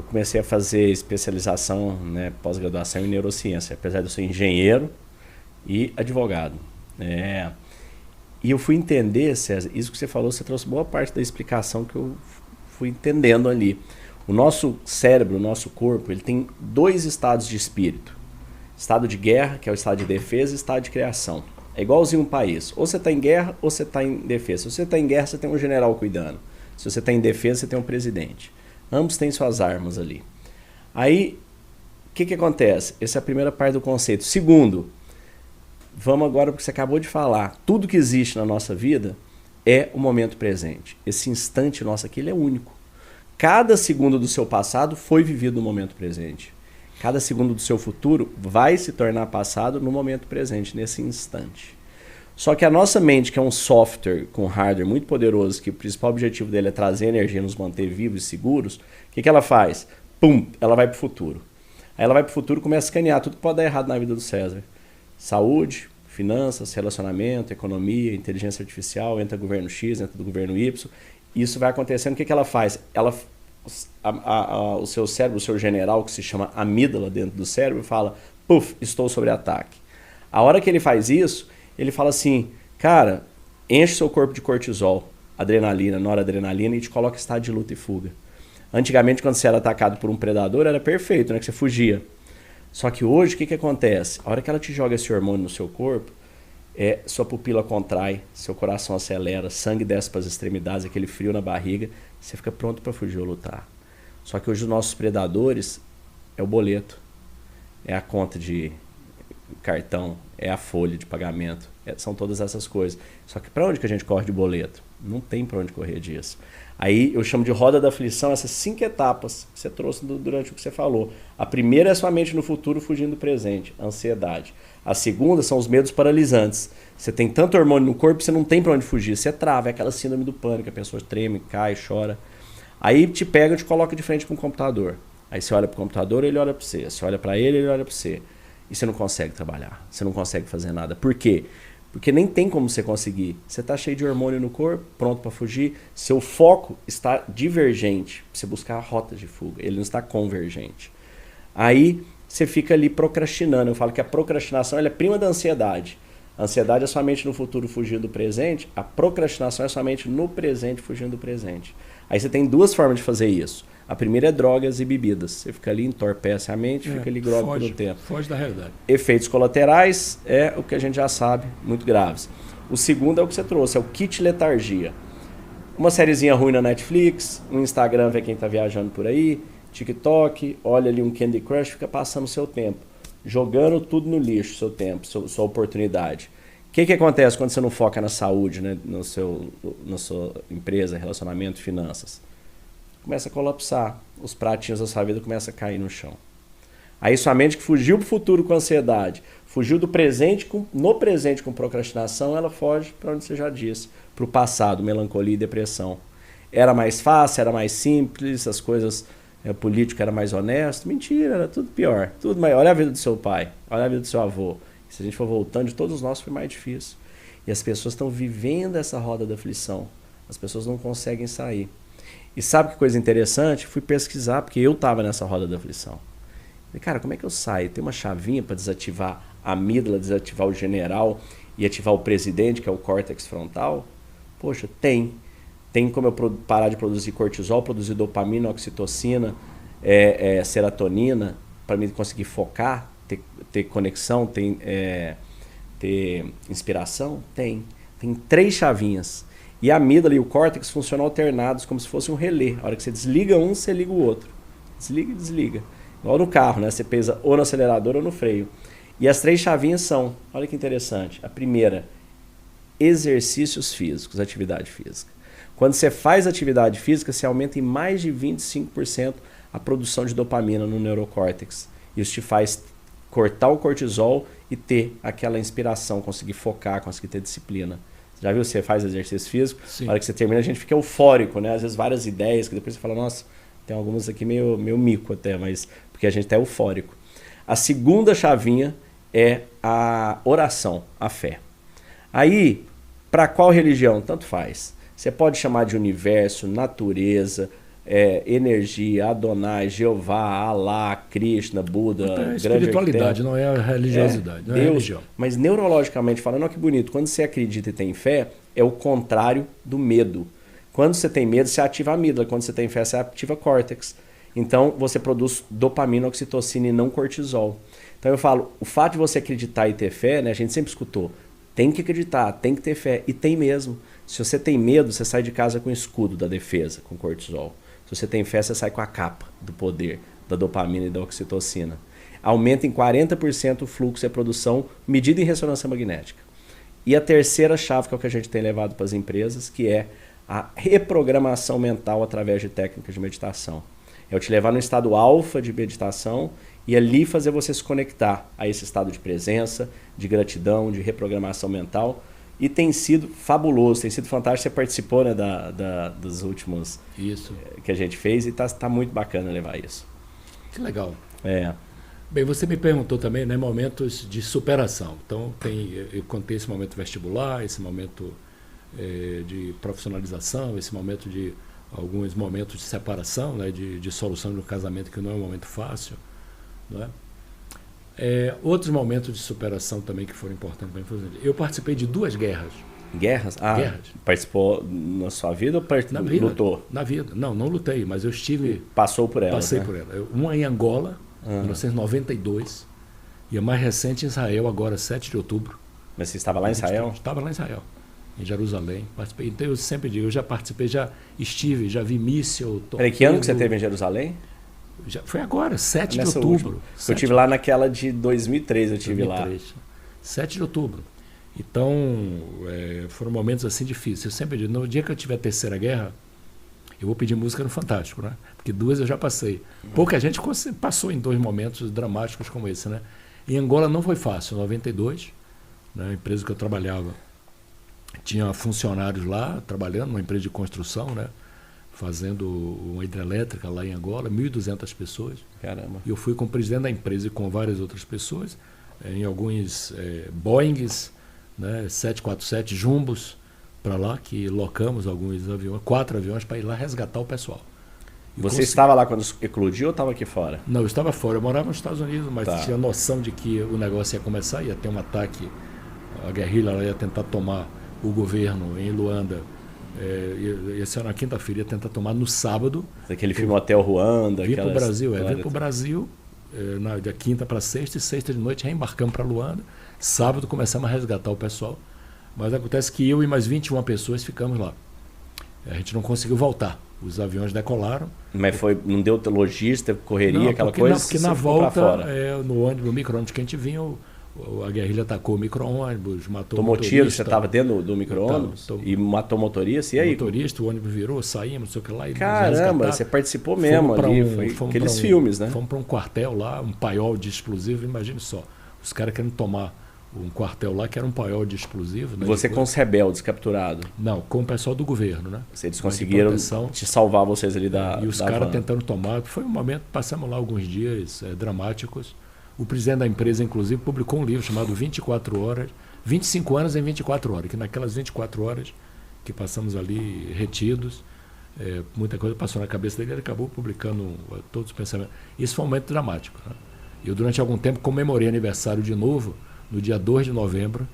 comecei a fazer especialização, né, pós-graduação em neurociência, apesar de eu ser engenheiro e advogado. E eu fui entender, César, isso que você falou, você trouxe boa parte da explicação que eu fui entendendo ali. O nosso cérebro, o nosso corpo, ele tem 2 estados de espírito. Estado de guerra, que é o estado de defesa, e estado de criação. É igualzinho um país. Ou você está em guerra, ou você está em defesa. Se você está em guerra, você tem um general cuidando. Se você está em defesa, você tem um presidente. Ambos têm suas armas ali. Aí, o que acontece? Essa é a primeira parte do conceito. Segundo, vamos agora para o que você acabou de falar. Tudo que existe na nossa vida é o momento presente. Esse instante nosso aqui, ele é único. Cada segundo do seu passado foi vivido no momento presente. Cada segundo do seu futuro vai se tornar passado no momento presente, nesse instante. Só que a nossa mente, que é um software com hardware muito poderoso, que o principal objetivo dele é trazer energia e nos manter vivos e seguros, o que ela faz? Pum, ela vai para o futuro. Aí ela vai para o futuro e começa a escanear tudo que pode dar errado na vida do César. Saúde, finanças, relacionamento, economia, inteligência artificial, entra governo X, entra do governo Y. Isso vai acontecendo. O que ela faz? O seu cérebro, o seu general, que se chama amígdala dentro do cérebro, fala, puf, estou sob ataque. A hora que ele faz isso, ele fala assim, cara, enche seu corpo de cortisol, adrenalina, noradrenalina e te coloca em estado de luta e fuga. Antigamente, quando você era atacado por um predador, era perfeito, né? Que você fugia. Só que hoje, o que acontece? A hora que ela te joga esse hormônio no seu corpo, sua pupila contrai, seu coração acelera, sangue desce para as extremidades, aquele frio na barriga, você fica pronto para fugir ou lutar. Só que hoje os nossos predadores é o boleto, é a conta de cartão, é a folha de pagamento, são todas essas coisas. Só que para onde que a gente corre de boleto? Não tem para onde correr disso. Aí eu chamo de roda da aflição essas 5 etapas que você trouxe durante o que você falou. A primeira é sua mente no futuro fugindo do presente, a ansiedade. A segunda são os medos paralisantes. Você tem tanto hormônio no corpo que você não tem para onde fugir. Você trava, é aquela síndrome do pânico, a pessoa treme, cai, chora. Aí te pega e te coloca de frente para um computador. Aí você olha para o computador, ele olha para você. Você olha para ele olha para você. E você não consegue trabalhar, você não consegue fazer nada. Por quê? Porque nem tem como você conseguir. Você está cheio de hormônio no corpo, pronto para fugir. Seu foco está divergente. Você buscar rotas de fuga. Ele não está convergente. Aí você fica ali procrastinando. Eu falo que a procrastinação ela é prima da ansiedade. A ansiedade é somente no futuro fugindo do presente. A procrastinação é somente no presente fugindo do presente. Aí você tem 2 formas de fazer isso. A primeira é drogas e bebidas. Você fica ali, entorpece a mente, fica ali grogue por um tempo. Foge da realidade. Efeitos colaterais é o que a gente já sabe, muito graves. O segundo é o que você trouxe, é o kit letargia. Uma sériezinha ruim na Netflix, no Instagram vê quem tá viajando por aí, TikTok, olha ali um Candy Crush, fica passando o seu tempo. Jogando tudo no lixo, seu tempo, sua oportunidade. O que acontece quando você não foca na saúde, né, na sua empresa, relacionamento, finanças? Começa a colapsar, os pratinhos da sua vida começam a cair no chão. Aí sua mente que fugiu para o futuro com ansiedade, fugiu do presente no presente com procrastinação, ela foge para onde você já disse, para o passado, melancolia e depressão. Era mais fácil, era mais simples, as coisas, o político era mais honesto. Mentira, era tudo pior. Tudo mais. Olha a vida do seu pai, olha a vida do seu avô. Se a gente for voltando, de todos nós foi mais difícil. E as pessoas estão vivendo essa roda da aflição. As pessoas não conseguem sair. E sabe que coisa interessante? Fui pesquisar, porque eu estava nessa roda da aflição. Falei, cara, como é que eu saio? Tem uma chavinha para desativar a amígdala, desativar o general e ativar o presidente, que é o córtex frontal? Poxa, tem. Tem como eu parar de produzir cortisol, produzir dopamina, oxitocina, serotonina, para mim conseguir focar, ter conexão, ter inspiração? Tem. Tem 3 chavinhas. E a amígdala e o córtex funcionam alternados, como se fosse um relé. A hora que você desliga um, você liga o outro. Desliga e desliga. Igual no carro, né? Você pesa ou no acelerador ou no freio. E as 3 chavinhas são, olha que interessante. A primeira, exercícios físicos, atividade física. Quando você faz atividade física, você aumenta em mais de 25% a produção de dopamina no neurocórtex. Isso te faz cortar o cortisol e ter aquela inspiração, conseguir focar, conseguir ter disciplina. Já viu? Você faz exercício físico, Sim. Na hora que você termina, a gente fica eufórico, né? Às vezes várias ideias, que depois você fala, nossa, tem algumas aqui meio mico até, mas porque a gente tá eufórico. A segunda chavinha é a oração, a fé. Aí, para qual religião? Tanto faz. Você pode chamar de universo, natureza, energia, Adonai, Jeová, Alá, Krishna, Buda, É espiritualidade, não é a religiosidade, não é Deus, religião. Mas neurologicamente falando, olha que bonito, quando você acredita e tem fé, é o contrário do medo. Quando você tem medo, você ativa a amígdala, quando você tem fé, você ativa córtex. Então, você produz dopamina, oxitocina e não cortisol. Então, eu falo, o fato de você acreditar e ter fé, né, a gente sempre escutou, tem que acreditar, tem que ter fé, e tem mesmo. Se você tem medo, você sai de casa com o escudo da defesa, com cortisol. Se você tem fé, você sai com a capa do poder, da dopamina e da oxitocina. Aumenta em 40% o fluxo e a produção medida em ressonância magnética. E a terceira chave, que é o que a gente tem levado para as empresas, que é a reprogramação mental através de técnicas de meditação. É eu te levar no estado alfa de meditação e ali fazer você se conectar a esse estado de presença, de gratidão, de reprogramação mental. E tem sido fabuloso, tem sido fantástico. Você participou, né, dos últimos que a gente fez e tá muito bacana levar isso. Que legal. É. Bem, você me perguntou também, né, momentos de superação. Então, eu contei esse momento vestibular, esse momento de profissionalização, esse momento de alguns momentos de separação, né, de solução de um casamento que não é um momento fácil, não é? Outros momentos de superação também que foram importantes para mim. Eu participei de 2 guerras. Guerras? Guerras. Participou na sua vida ou na vida, lutou? Na vida. Não lutei, mas eu estive... Passou por ela. Passei, né? por ela. Uma em Angola, em 1992, e a mais recente em Israel, agora, 7 de outubro. Mas você estava lá em Israel? Estava lá em Israel, em Jerusalém. Participei. Então eu sempre digo, eu já participei, já vi míssil... Peraí, que ano que você esteve em Jerusalém? Foi agora, 7 de outubro. Eu estive lá naquela de 2003, eu estive lá. 7 de outubro. Então, foram momentos assim difíceis. Eu sempre digo, no dia que eu tiver a terceira guerra, eu vou pedir música no Fantástico, né? Porque 2 eu já passei. Pouca gente passou em 2 momentos dramáticos como esse, né? Em Angola não foi fácil, em 92, né? A empresa que eu trabalhava tinha funcionários lá, trabalhando numa empresa de construção, né? Fazendo uma hidrelétrica lá em Angola, 1.200 pessoas. Caramba. E eu fui com o presidente da empresa e com várias outras pessoas, em alguns Boeings, né, 747 Jumbos, para lá, que locamos alguns aviões, 4 aviões para ir lá resgatar o pessoal. Você estava lá quando eclodiu ou estava aqui fora? Não, eu estava fora. Eu morava nos Estados Unidos, mas tinha noção de que o negócio ia começar, ia ter um ataque, a guerrilha ia tentar tomar o governo em Luanda. Ia ser na quinta-feira, ia tentar tomar no sábado. Aquele filme Hotel Ruanda. Vim para o Brasil, vim para o Brasil, da quinta para sexta, e sexta de noite reembarcamos para Luanda. Sábado começamos a resgatar o pessoal. Mas acontece que eu e mais 21 pessoas ficamos lá. A gente não conseguiu voltar. Os aviões decolaram. Mas não deu logística, correria, não, aquela coisa? Não, porque na volta, no ônibus, no micro-ônibus que a gente vinha, a guerrilha atacou o micro-ônibus, matou o motorista. Tomou tiro, você estava dentro do micro-ônibus? E matou o motorista? E aí? O motorista, o ônibus virou, saímos, não sei o que lá. Caramba, você participou mesmo ali, foi aqueles filmes, né? Fomos para um quartel lá, um paiol de explosivo, imagine só. Os caras querendo tomar um quartel lá que era um paiol de explosivo. Né, você com os rebeldes capturados? Não, com o pessoal do governo, né? Eles conseguiram te salvar vocês ali da E os caras tentando tomar. Foi um momento, passamos lá alguns dias dramáticos. O presidente da empresa, inclusive, publicou um livro chamado 24 Horas, 25 anos em 24 horas, que naquelas 24 horas que passamos ali retidos, muita coisa passou na cabeça dele, ele acabou publicando todos os pensamentos. Isso foi um momento dramático. Né? Eu, durante algum tempo, comemorei aniversário de novo, no dia 2 de novembro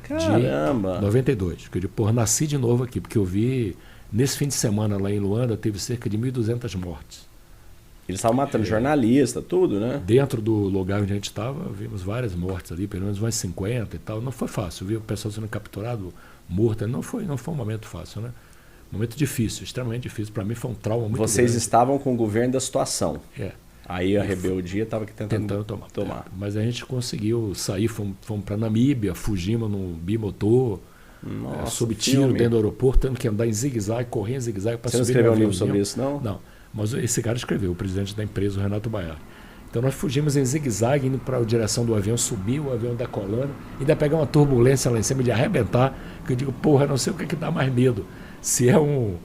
de 92. Que eu digo, nasci de novo aqui, porque eu vi, nesse fim de semana lá em Luanda, teve cerca de 1.200 mortes. Eles estavam matando jornalista, tudo, né? Dentro do lugar onde a gente estava, vimos várias mortes ali, pelo menos umas 50 e tal. Não foi fácil, viu o pessoal sendo capturado, morto. Não foi um momento fácil, né? Um momento difícil, extremamente difícil. Para mim foi um trauma muito Vocês grande. Estavam com o governo da situação. Aí a E rebeldia estava tentando tomar. Mas a gente conseguiu sair, fomos para Namíbia, fugimos num bimotor, sob tiro dentro do aeroporto, tendo que andar em zigue-zague, correr em zigue-zague para subir. Você não escreveu um livro sobre isso, não? Não, mas esse cara escreveu, o presidente da empresa, o Renato Baiar. Então nós fugimos em zigue-zague, indo para a direção do avião, subiu o avião decolando, ainda pegar uma turbulência lá em cima de arrebentar, que eu digo, não sei o que dá mais medo. Se é o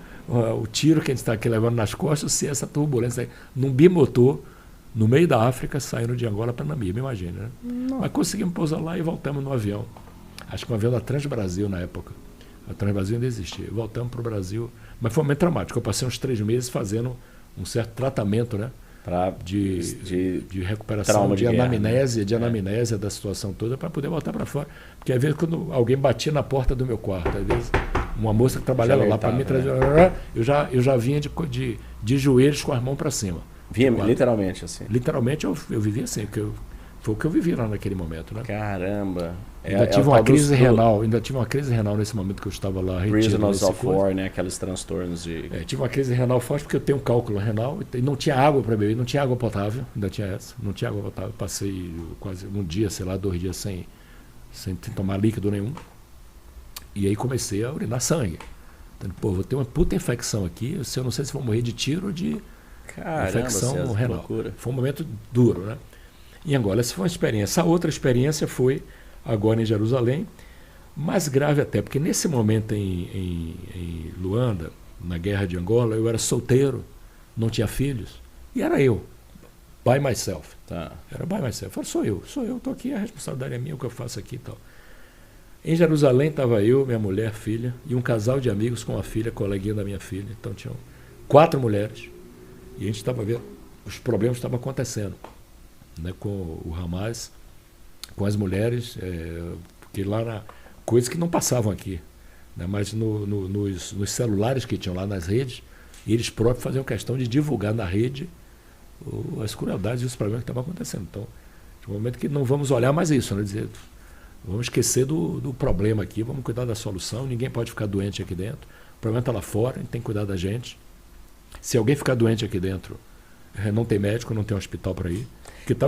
tiro que a gente está aqui levando nas costas, se é essa turbulência aí, num bimotor, no meio da África, saindo de Angola para Namíbia, imagina, né? Mas conseguimos pousar lá e voltamos no avião. Acho que um avião da Transbrasil na época. A Transbrasil ainda existia. Voltamos para o Brasil. Mas foi um momento traumático. Eu passei uns 3 meses fazendo um certo tratamento, né? De recuperação, de anamnésia da situação toda, para poder voltar para fora. Porque às vezes quando alguém batia na porta do meu quarto, às vezes uma moça que trabalhava lá para mim, eu já vinha de joelhos com as mãos para cima. Vinha literalmente assim? Literalmente eu vivia assim, foi o que eu vivi lá naquele momento. Né? Caramba! Ainda tive uma crise renal nesse momento que eu estava lá. Prisoners of War, né? Aqueles transtornos de... tive uma crise renal forte porque eu tenho um cálculo renal e não tinha água para beber, não tinha água potável, ainda tinha essa, não tinha água potável. Passei quase um dia, 2 dias sem tomar líquido nenhum. E aí comecei a urinar sangue. Então, vou ter uma puta infecção aqui, eu não sei se vou morrer de tiro ou de infecção renal. Loucura. Foi um momento duro, né? em Angola. Essa foi uma experiência. A outra experiência foi agora em Jerusalém, mais grave até, porque nesse momento em Luanda, na guerra de Angola, eu era solteiro, não tinha filhos, e era eu, by myself. Tá. Era by myself. Eu falei, sou eu, estou aqui, a responsabilidade é minha, o que eu faço aqui e tal. Em Jerusalém estava eu, minha mulher, filha, e um casal de amigos com uma filha, coleguinha da minha filha. Então tinham 4 mulheres, e a gente estava vendo, os problemas estavam acontecendo, né, com o Hamas, com as mulheres, porque lá coisas que não passavam aqui, né, mas nos celulares que tinham lá nas redes, eles próprios faziam questão de divulgar na rede as crueldades e os problemas que estavam acontecendo. Então, de um momento que não vamos olhar mais isso, né, dizer, vamos esquecer do problema aqui, vamos cuidar da solução, ninguém pode ficar doente aqui dentro, o problema está lá fora, a gente tem que cuidar da gente. Se alguém ficar doente aqui dentro, não tem médico, não tem hospital para ir.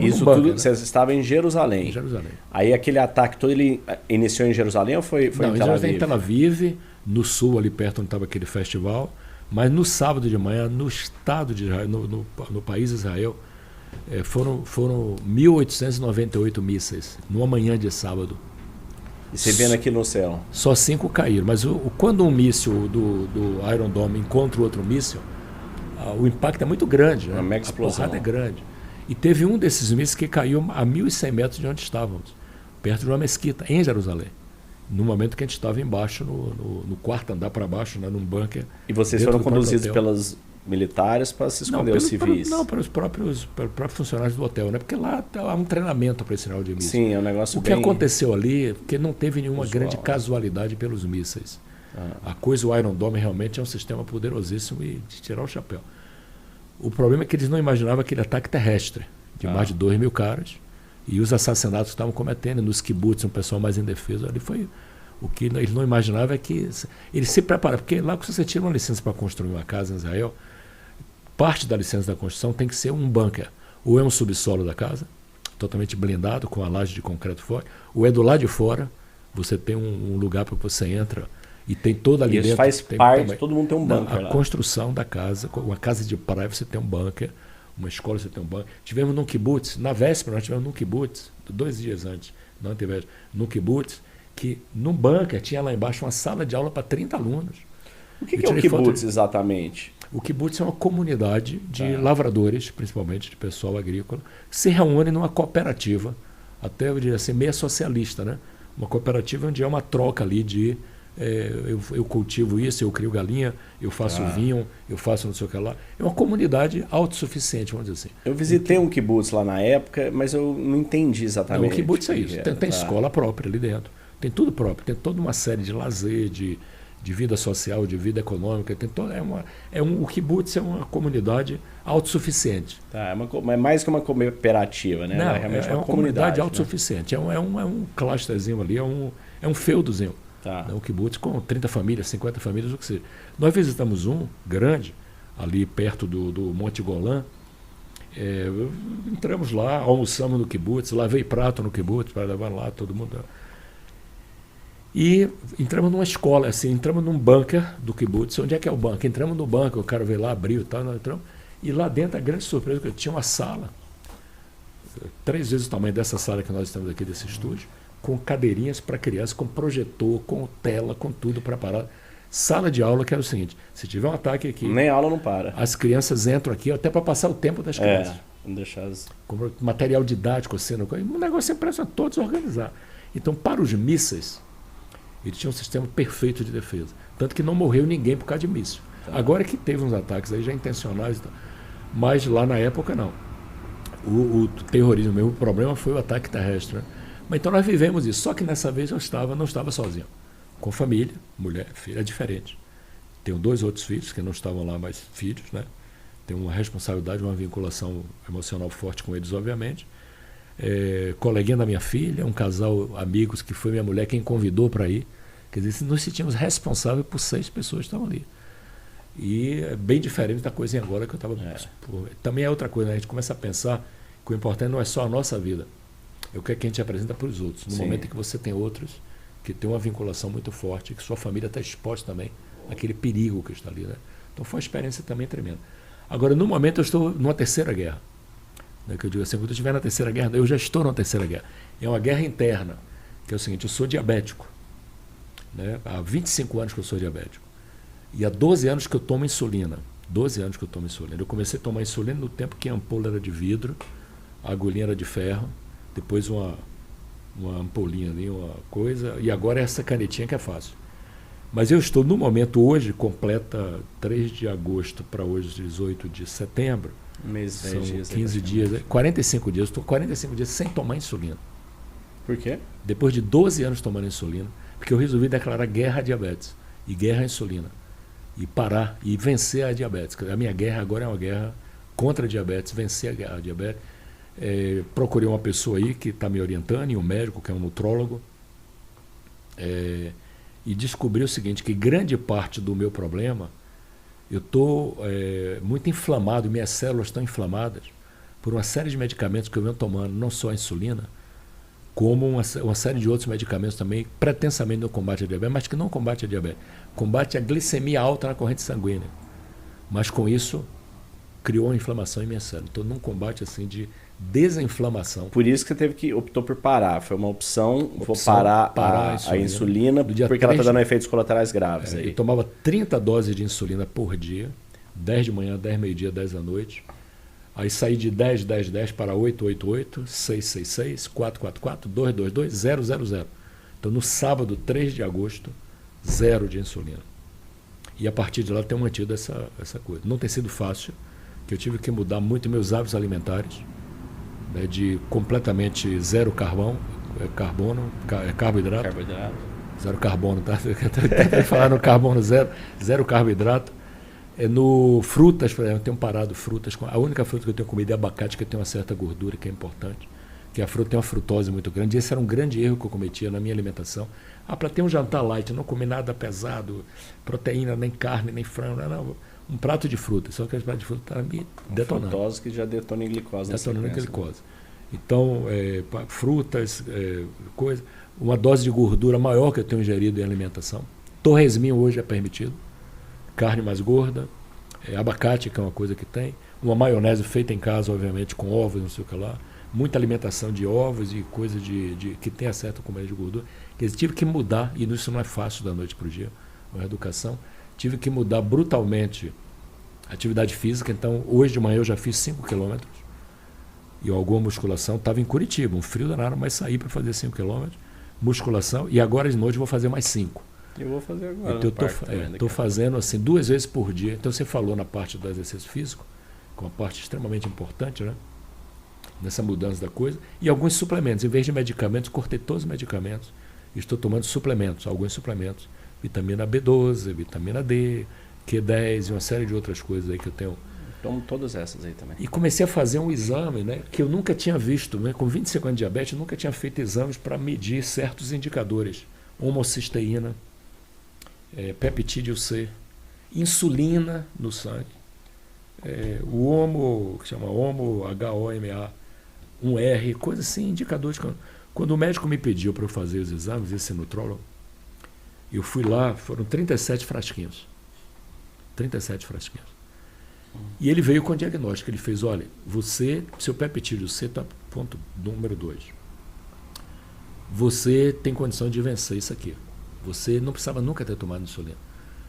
Isso tudo, né? Vocês estavam em Jerusalém. Em Jerusalém. Aí aquele ataque todo, ele iniciou em Jerusalém ou foi não, em Tel Aviv? Em Tel Aviv, no sul, ali perto onde estava aquele festival, mas no sábado de manhã, no estado de Israel, no país de Israel, foram 1.898 mísseis, numa manhã de sábado. E você vendo aqui no céu? Só 5 caíram, mas quando um míssil do Iron Dome encontra outro míssil, o impacto é muito grande, uma mega explosão. A porrada é grande. E teve um desses mísseis que caiu a 1.100 metros de onde estávamos, perto de uma mesquita, em Jerusalém. No momento que a gente estava embaixo, no quarto andar para baixo, né, num bunker. E vocês foram conduzidos pelos militares para se esconder os civis? Pelos próprios funcionários do hotel, né? Porque lá há um treinamento para esse sinal de mísseis. Sim, é um negócio O que aconteceu ali, porque não teve nenhuma grande casualidade pelos mísseis. A coisa, o Iron Dome realmente é um sistema poderosíssimo e de tirar o chapéu. O problema é que eles não imaginavam aquele ataque terrestre, de mais de 2.000 caras, e os assassinatos que estavam cometendo nos kibbutz, um pessoal mais indefeso. Ali foi o que eles não imaginavam, é que eles se prepararam, porque lá quando você tira uma licença para construir uma casa em Israel, parte da licença da construção tem que ser um bunker, ou é um subsolo da casa, totalmente blindado, com a laje de concreto forte, ou é do lado de fora, você tem um lugar para que você entra, e tem toda ali dentro. Isso faz parte, todo mundo tem um bunker lá. A construção da casa, uma casa de praia você tem um bunker, uma escola você tem um bunker. Tivemos num kibbutz, na véspera nós tivemos num kibbutz, 2 dias antes, não tivemos, num kibbutz, que num bunker tinha lá embaixo uma sala de aula para 30 alunos. O que é o kibbutz exatamente? O kibbutz é uma comunidade de lavradores, principalmente de pessoal agrícola, que se reúne numa cooperativa, até eu diria assim, meia socialista, né? Uma cooperativa onde é uma troca ali de eu cultivo isso, eu crio galinha, eu faço vinho, eu faço não sei o que lá. É uma comunidade autossuficiente, vamos dizer assim. Eu visitei um kibbutz lá na época, mas eu não entendi exatamente. Não, o kibbutz é isso. Tem escola própria ali dentro. Tem tudo próprio. Tem toda uma série de lazer, de vida social, de vida econômica. Tem o kibbutz é uma comunidade autossuficiente. É mais que uma cooperativa, né? Não, é realmente uma comunidade autossuficiente. Né? É um clusterzinho ali, é um feudozinho. Um kibbutz com 30 famílias, 50 famílias, o que seja. Nós visitamos um grande, ali perto do Monte Golã. Entramos lá, almoçamos no kibbutz, lavei prato no kibbutz para levar lá todo mundo. E entramos numa escola, assim, entramos num bunker do kibbutz. Onde é que é o bunker? Entramos no bunker, o cara veio lá, abriu e tal, nós entramos. E lá dentro, a grande surpresa, que tinha uma sala, 3 vezes o tamanho dessa sala que nós estamos aqui, desse estúdio, com cadeirinhas para crianças, com projetor, com tela, com tudo preparado. Sala de aula que era o seguinte, se tiver um ataque aqui... Nem a aula não para. As crianças entram aqui até para passar o tempo das crianças. Não deixar com material didático, um negócio impressionante, todos organizados. Então, para os mísseis, eles tinham um sistema perfeito de defesa. Tanto que não morreu ninguém por causa de míssil. Agora que teve uns ataques aí já intencionais e tal. Mas lá na época, não. O terrorismo mesmo, o problema foi o ataque terrestre, né? Mas então nós vivemos isso, só que nessa vez eu não estava sozinho. Com família, mulher, filha, é diferente. Tenho 2 outros filhos que não estavam lá, mas filhos, né? Tenho uma responsabilidade, uma vinculação emocional forte com eles, obviamente. Coleguinha da minha filha, um casal amigos que foi minha mulher quem convidou para ir. Quer dizer, nós sentimos responsável por 6 pessoas que estavam ali. E é bem diferente da coisa em Angola que eu estava... Também é outra coisa, né? A gente começa a pensar que o importante não é só a nossa vida, é o que a gente apresenta para os outros. No momento em que você tem outros que têm uma vinculação muito forte, que sua família está exposta também àquele perigo que está ali, né? Então foi uma experiência também tremenda. Agora, no momento eu estou numa terceira guerra. Né, que eu digo assim, quando eu estiver na terceira guerra, eu já estou na terceira guerra. É uma guerra interna, que é o seguinte, eu sou diabético. Né, há 25 anos que eu sou diabético. E há 12 anos que eu tomo insulina. 12 anos que eu tomo insulina. Eu comecei a tomar insulina no tempo que a ampola era de vidro, a agulhinha era de ferro, depois uma ampolinha ali, uma coisa, e agora é essa canetinha que é fácil. Mas eu estou, no momento, hoje, completa 3 de agosto para hoje, 18 de setembro. Mês, 10 são dias. 15 dias, 45 dias. Estou 45 dias sem tomar insulina. Por quê? Depois de 12 anos tomando insulina, porque eu resolvi declarar guerra à diabetes e guerra à insulina. E parar e vencer a diabetes. A minha guerra agora é uma guerra contra a diabetes, vencer a diabetes. Procurei uma pessoa aí que está me orientando, e um médico que é um nutrólogo, e descobri o seguinte, que grande parte do meu problema, eu estou muito inflamado, minhas células estão inflamadas por uma série de medicamentos que eu venho tomando, não só a insulina, como uma série de outros medicamentos também, pretensamente no combate à diabetes, mas que não combate a diabetes, combate a glicemia alta na corrente sanguínea. Mas com isso, criou uma inflamação em minha célula. Estou num combate assim de desinflamação. Por isso que você optou por parar. Foi uma opção vou parar a insulina porque ela está dando efeitos colaterais graves. Aí. Eu tomava 30 doses de insulina por dia, 10 de manhã, 10 meio-dia, 10 da noite. Aí saí de 10, 10, 10 para 8, 8, 8, 6, 6, 6, 4, 4, 4, 2, 2, 2, 0, 0, 0. Então, no sábado, 3 de agosto, 0 de insulina. E a partir de lá, tenho mantido essa coisa. Não tem sido fácil, que eu tive que mudar muito meus hábitos alimentares, né, de completamente zero carbono, carboidrato. Zero carbono, tá? Tentei falar no carbono zero carboidrato. No frutas, por exemplo, eu tenho parado frutas. A única fruta que eu tenho comido é abacate, que tem uma certa gordura, que é importante. Que a fruta tem uma frutose muito grande. Esse era um grande erro que eu cometia na minha alimentação. Para ter um jantar light, não comer nada pesado, proteína, nem carne, nem frango, não. Um prato de fruta. Só que esse prato de fruta está me detonando. Frutose que já detona em glicose. Detonando em glicose. Então, frutas, coisa. Uma dose de gordura maior que eu tenho ingerido em alimentação. Torresminho hoje é permitido. Carne mais gorda, abacate, que é uma coisa que tem, uma maionese feita em casa, obviamente, com ovos, não sei o que lá, muita alimentação de ovos e coisa que tem certa comida de gordura. Quer dizer, tive que mudar, e isso não é fácil da noite para o dia, a educação, tive que mudar brutalmente a atividade física. Então, hoje de manhã eu já fiz 5 quilômetros e alguma musculação. Estava em Curitiba, um frio danado, mas saí para fazer 5 quilômetros, musculação, e agora de noite eu vou fazer mais 5. Eu vou fazer agora. Então, estou fazendo assim 2 vezes por dia. Então você falou na parte do exercício físico, que é uma parte extremamente importante, né? Nessa mudança da coisa. E alguns suplementos. Em vez de medicamentos, cortei todos os medicamentos. Estou tomando suplementos, alguns suplementos. Vitamina B12, vitamina D, Q10 e uma série de outras coisas aí que eu tenho. Tomo todas essas aí também. E comecei a fazer um exame, né, que eu nunca tinha visto. Né? Com 25 anos de diabetes, eu nunca tinha feito exames para medir certos indicadores. Homocisteína, peptídeo C, insulina no sangue, o homo, que chama homo, HOMA1R, coisa assim, indicadores. Quando o médico me pediu para eu fazer os exames, esse nutrólogo, eu fui lá, foram 37 frasquinhos. 37 frasquinhos. E ele veio com o diagnóstico, ele fez, olha, seu peptídeo C está ponto número 2. Você tem condição de vencer isso aqui. Você não precisava nunca ter tomado insulina.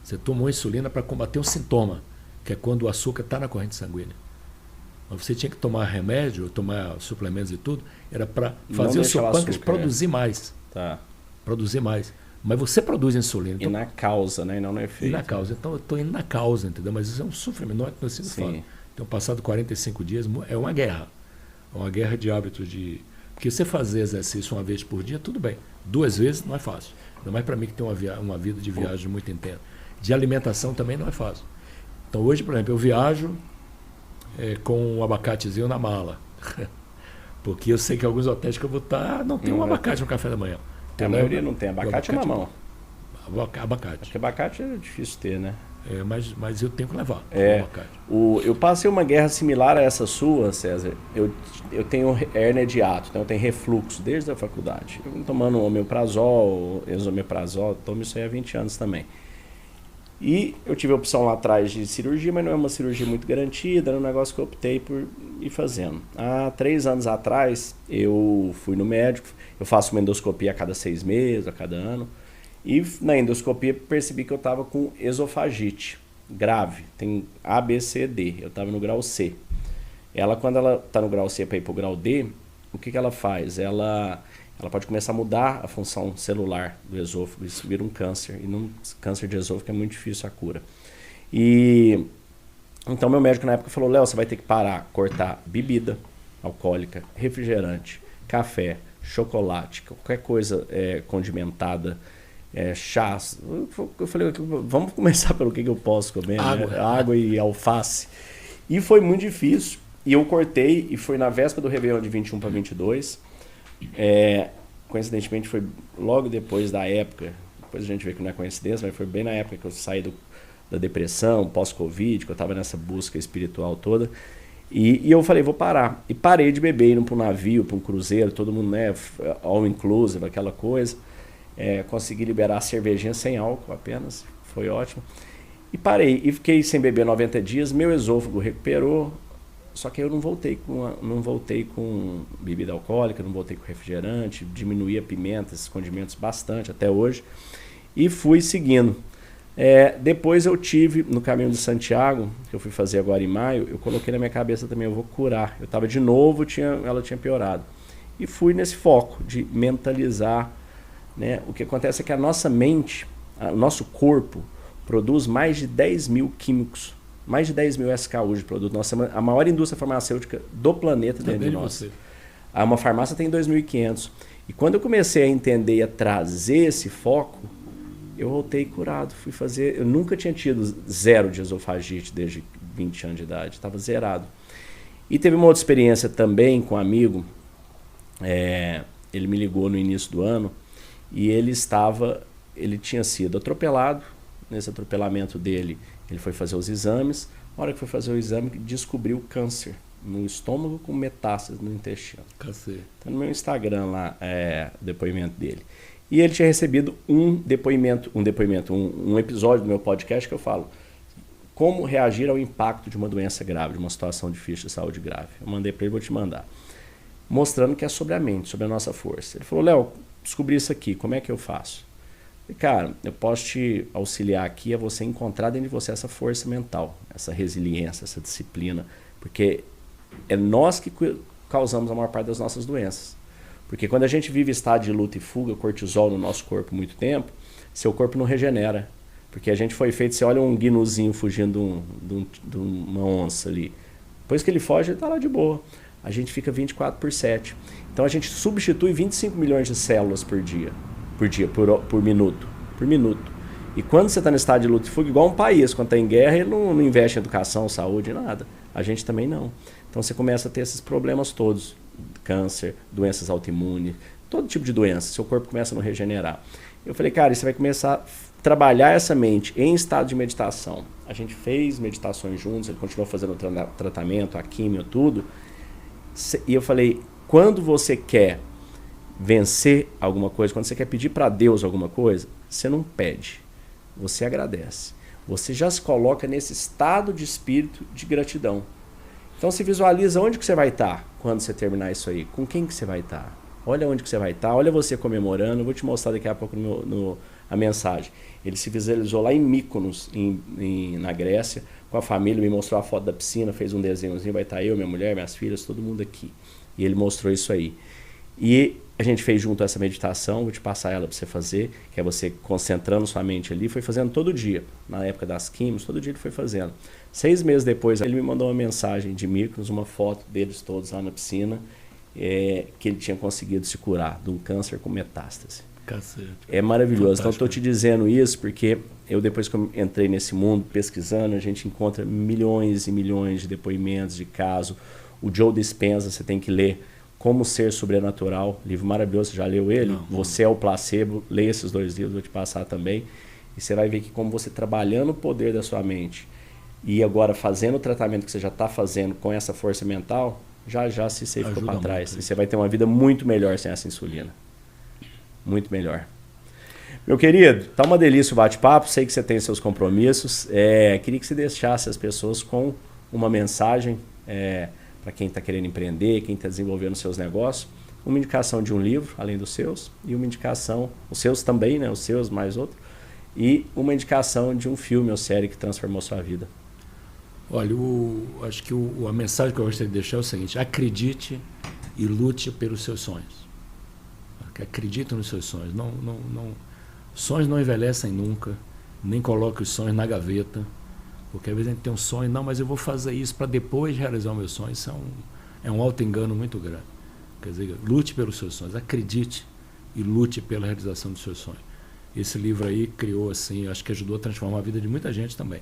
Você tomou insulina para combater um sintoma, que é quando o açúcar está na corrente sanguínea. Mas você tinha que tomar remédio, tomar suplementos e tudo, era para fazer o seu pâncreas produzir mais. Tá. Produzir mais. Mas você produz insulina. Então, e na causa, né? E não no efeito. E na causa. Então eu estou indo na causa, entendeu? Mas isso é um sofrimento, não é sido fácil. Então, passado 45 dias, é uma guerra. É uma guerra de hábitos de... Porque você fazer exercício uma vez por dia, tudo bem. 2 vezes não é fácil. Ainda mais para mim que tem uma vida de viagem muito intensa. De alimentação também não é fácil. Então hoje, por exemplo, eu viajo com um abacatezinho na mala. Porque eu sei que alguns hotéis que eu vou estar não tem um abacate no café da manhã. A maioria não tem. Abacate é mamão. Abacate. Porque abacate é difícil ter, né? Mas eu tenho que levar abacate. Eu passei uma guerra similar a essa sua, César. Eu tenho hérnia de hiato, então eu tenho refluxo desde a faculdade. Eu venho tomando omeprazol, esomeprazol, tomo isso aí há 20 anos também. E eu tive a opção lá atrás de cirurgia, mas não é uma cirurgia muito garantida, era um negócio que eu optei por ir fazendo. Há 3 anos atrás, eu fui no médico, eu faço uma endoscopia a cada 6 meses, a cada ano, e na endoscopia percebi que eu estava com esofagite grave, tem A, B, C, D, eu estava no grau C. Ela, quando ela está no grau C para ir para o grau D, o que ela faz? Ela pode começar a mudar a função celular do esôfago, isso vira um câncer. E câncer de esôfago é muito difícil a cura. E então meu médico na época falou, Léo, você vai ter que parar, cortar bebida alcoólica, refrigerante, café, chocolate, qualquer coisa condimentada, chás. Eu falei, vamos começar pelo que eu posso comer, água, né? Água e alface. E foi muito difícil. E eu cortei, e foi na véspera do Réveillon de 21 para 22. Coincidentemente foi logo depois da época, depois a gente vê que não é coincidência, mas foi bem na época que eu saí da depressão, pós-Covid, que eu estava nessa busca espiritual toda. E eu falei, vou parar. E parei de beber, indo para um navio, para um cruzeiro, todo mundo, né, all inclusive, aquela coisa. Consegui liberar a cervejinha sem álcool apenas, foi ótimo. E parei, e fiquei sem beber 90 dias, meu esôfago recuperou, só que eu não voltei com bebida alcoólica, não voltei com refrigerante, diminuí a pimenta, esses condimentos bastante até hoje, e fui seguindo. Depois eu tive, no caminho de Santiago, que eu fui fazer agora em maio, eu coloquei na minha cabeça também, eu vou curar. Eu estava de novo, ela tinha piorado. E fui nesse foco de mentalizar, né? O que acontece é que a nossa mente, o nosso corpo, produz mais de 10 mil químicos, mais de 10 mil SKUs de produto. A maior indústria farmacêutica do planeta dentro de nós. Uma farmácia tem 2.500. E quando eu comecei a entender e a trazer esse foco, eu voltei curado. Fui fazer. Eu nunca tinha tido 0 de esofagite desde 20 anos de idade. Estava zerado. E teve uma outra experiência também com um amigo. Ele me ligou no início do ano e ele tinha sido atropelado. Nesse atropelamento dele, ele foi fazer os exames. Na hora que foi fazer o exame, descobriu câncer no estômago com metástases no intestino. Cacete. Tá no meu Instagram lá, o depoimento dele. E ele tinha recebido um episódio do meu podcast que eu falo como reagir ao impacto de uma doença grave, de uma situação difícil de saúde grave. Eu mandei para ele, vou te mandar. Mostrando que é sobre a mente, sobre a nossa força. Ele falou, Léo, descobri isso aqui, como é que eu faço? E, cara, eu posso te auxiliar aqui a você encontrar dentro de você essa força mental, essa resiliência, essa disciplina, porque é nós que causamos a maior parte das nossas doenças. Porque quando a gente vive estado de luta e fuga, cortisol no nosso corpo muito tempo, seu corpo não regenera. Porque a gente foi feito, você olha um gnuzinho fugindo de uma onça ali. Depois que ele foge, ele está lá de boa. A gente fica 24/7. Então a gente substitui 25 milhões de células por minuto. E quando você está no estado de luta e fuga, igual um país, quando está em guerra, ele não investe em educação, saúde, nada. A gente também não. Então você começa a ter esses problemas todos. Câncer, doenças autoimunes, todo tipo de doença. Seu corpo começa a não regenerar. Eu falei, cara, você vai começar a trabalhar essa mente em estado de meditação. A gente fez meditações juntos, ele continuou fazendo o tratamento, a químio, tudo. E eu falei, quando você quer vencer alguma coisa, quando você quer pedir para Deus alguma coisa, você não pede, você agradece. Você já se coloca nesse estado de espírito de gratidão. Então se visualiza onde que você vai estar quando você terminar isso aí, com quem que você vai estar. Olha onde que você vai estar, olha você comemorando, eu vou te mostrar daqui a pouco a mensagem. Ele se visualizou lá em Mykonos, na Grécia, com a família, me mostrou a foto da piscina, fez um desenhozinho, vai estar eu, minha mulher, minhas filhas, todo mundo aqui. E ele mostrou isso aí. E a gente fez junto essa meditação, vou te passar ela para você fazer, que é você concentrando sua mente ali, foi fazendo todo dia, na época das químicas, todo dia ele foi fazendo. 6 meses depois, ele me mandou uma mensagem de Mykonos, uma foto deles todos lá na piscina, que ele tinha conseguido se curar de um câncer com metástase. Cacete. É maravilhoso. Fantástico. Então, estou te dizendo isso porque eu, depois que eu entrei nesse mundo pesquisando, a gente encontra milhões e milhões de depoimentos, de casos. O Joe Dispenza, você tem que ler Como Ser Sobrenatural, livro maravilhoso, você já leu ele? Não. Você é o Placebo, leia esses 2 livros, vou te passar também. E você vai ver que como você trabalhando o poder da sua mente e agora fazendo o tratamento que você já está fazendo com essa força mental, já se você ficou para trás. E você vai ter uma vida muito melhor sem essa insulina. Muito melhor. Meu querido, tá uma delícia o bate-papo, sei que você tem seus compromissos. Queria que você deixasse as pessoas com uma mensagem para quem está querendo empreender, quem está desenvolvendo seus negócios. Uma indicação de um livro, além dos seus, e uma indicação, os seus também, né? Os seus mais outro. E uma indicação de um filme ou série que transformou sua vida. Olha, acho que a mensagem que eu gostaria de deixar é o seguinte: acredite e lute pelos seus sonhos. Acredite nos seus sonhos. Sonhos não envelhecem nunca, nem coloque os sonhos na gaveta, porque às vezes a gente tem um sonho, não, mas eu vou fazer isso para depois realizar o meu sonho. Isso é um auto-engano muito grande. Quer dizer, lute pelos seus sonhos, acredite e lute pela realização dos seus sonhos. Esse livro aí criou, assim, acho que ajudou a transformar a vida de muita gente também.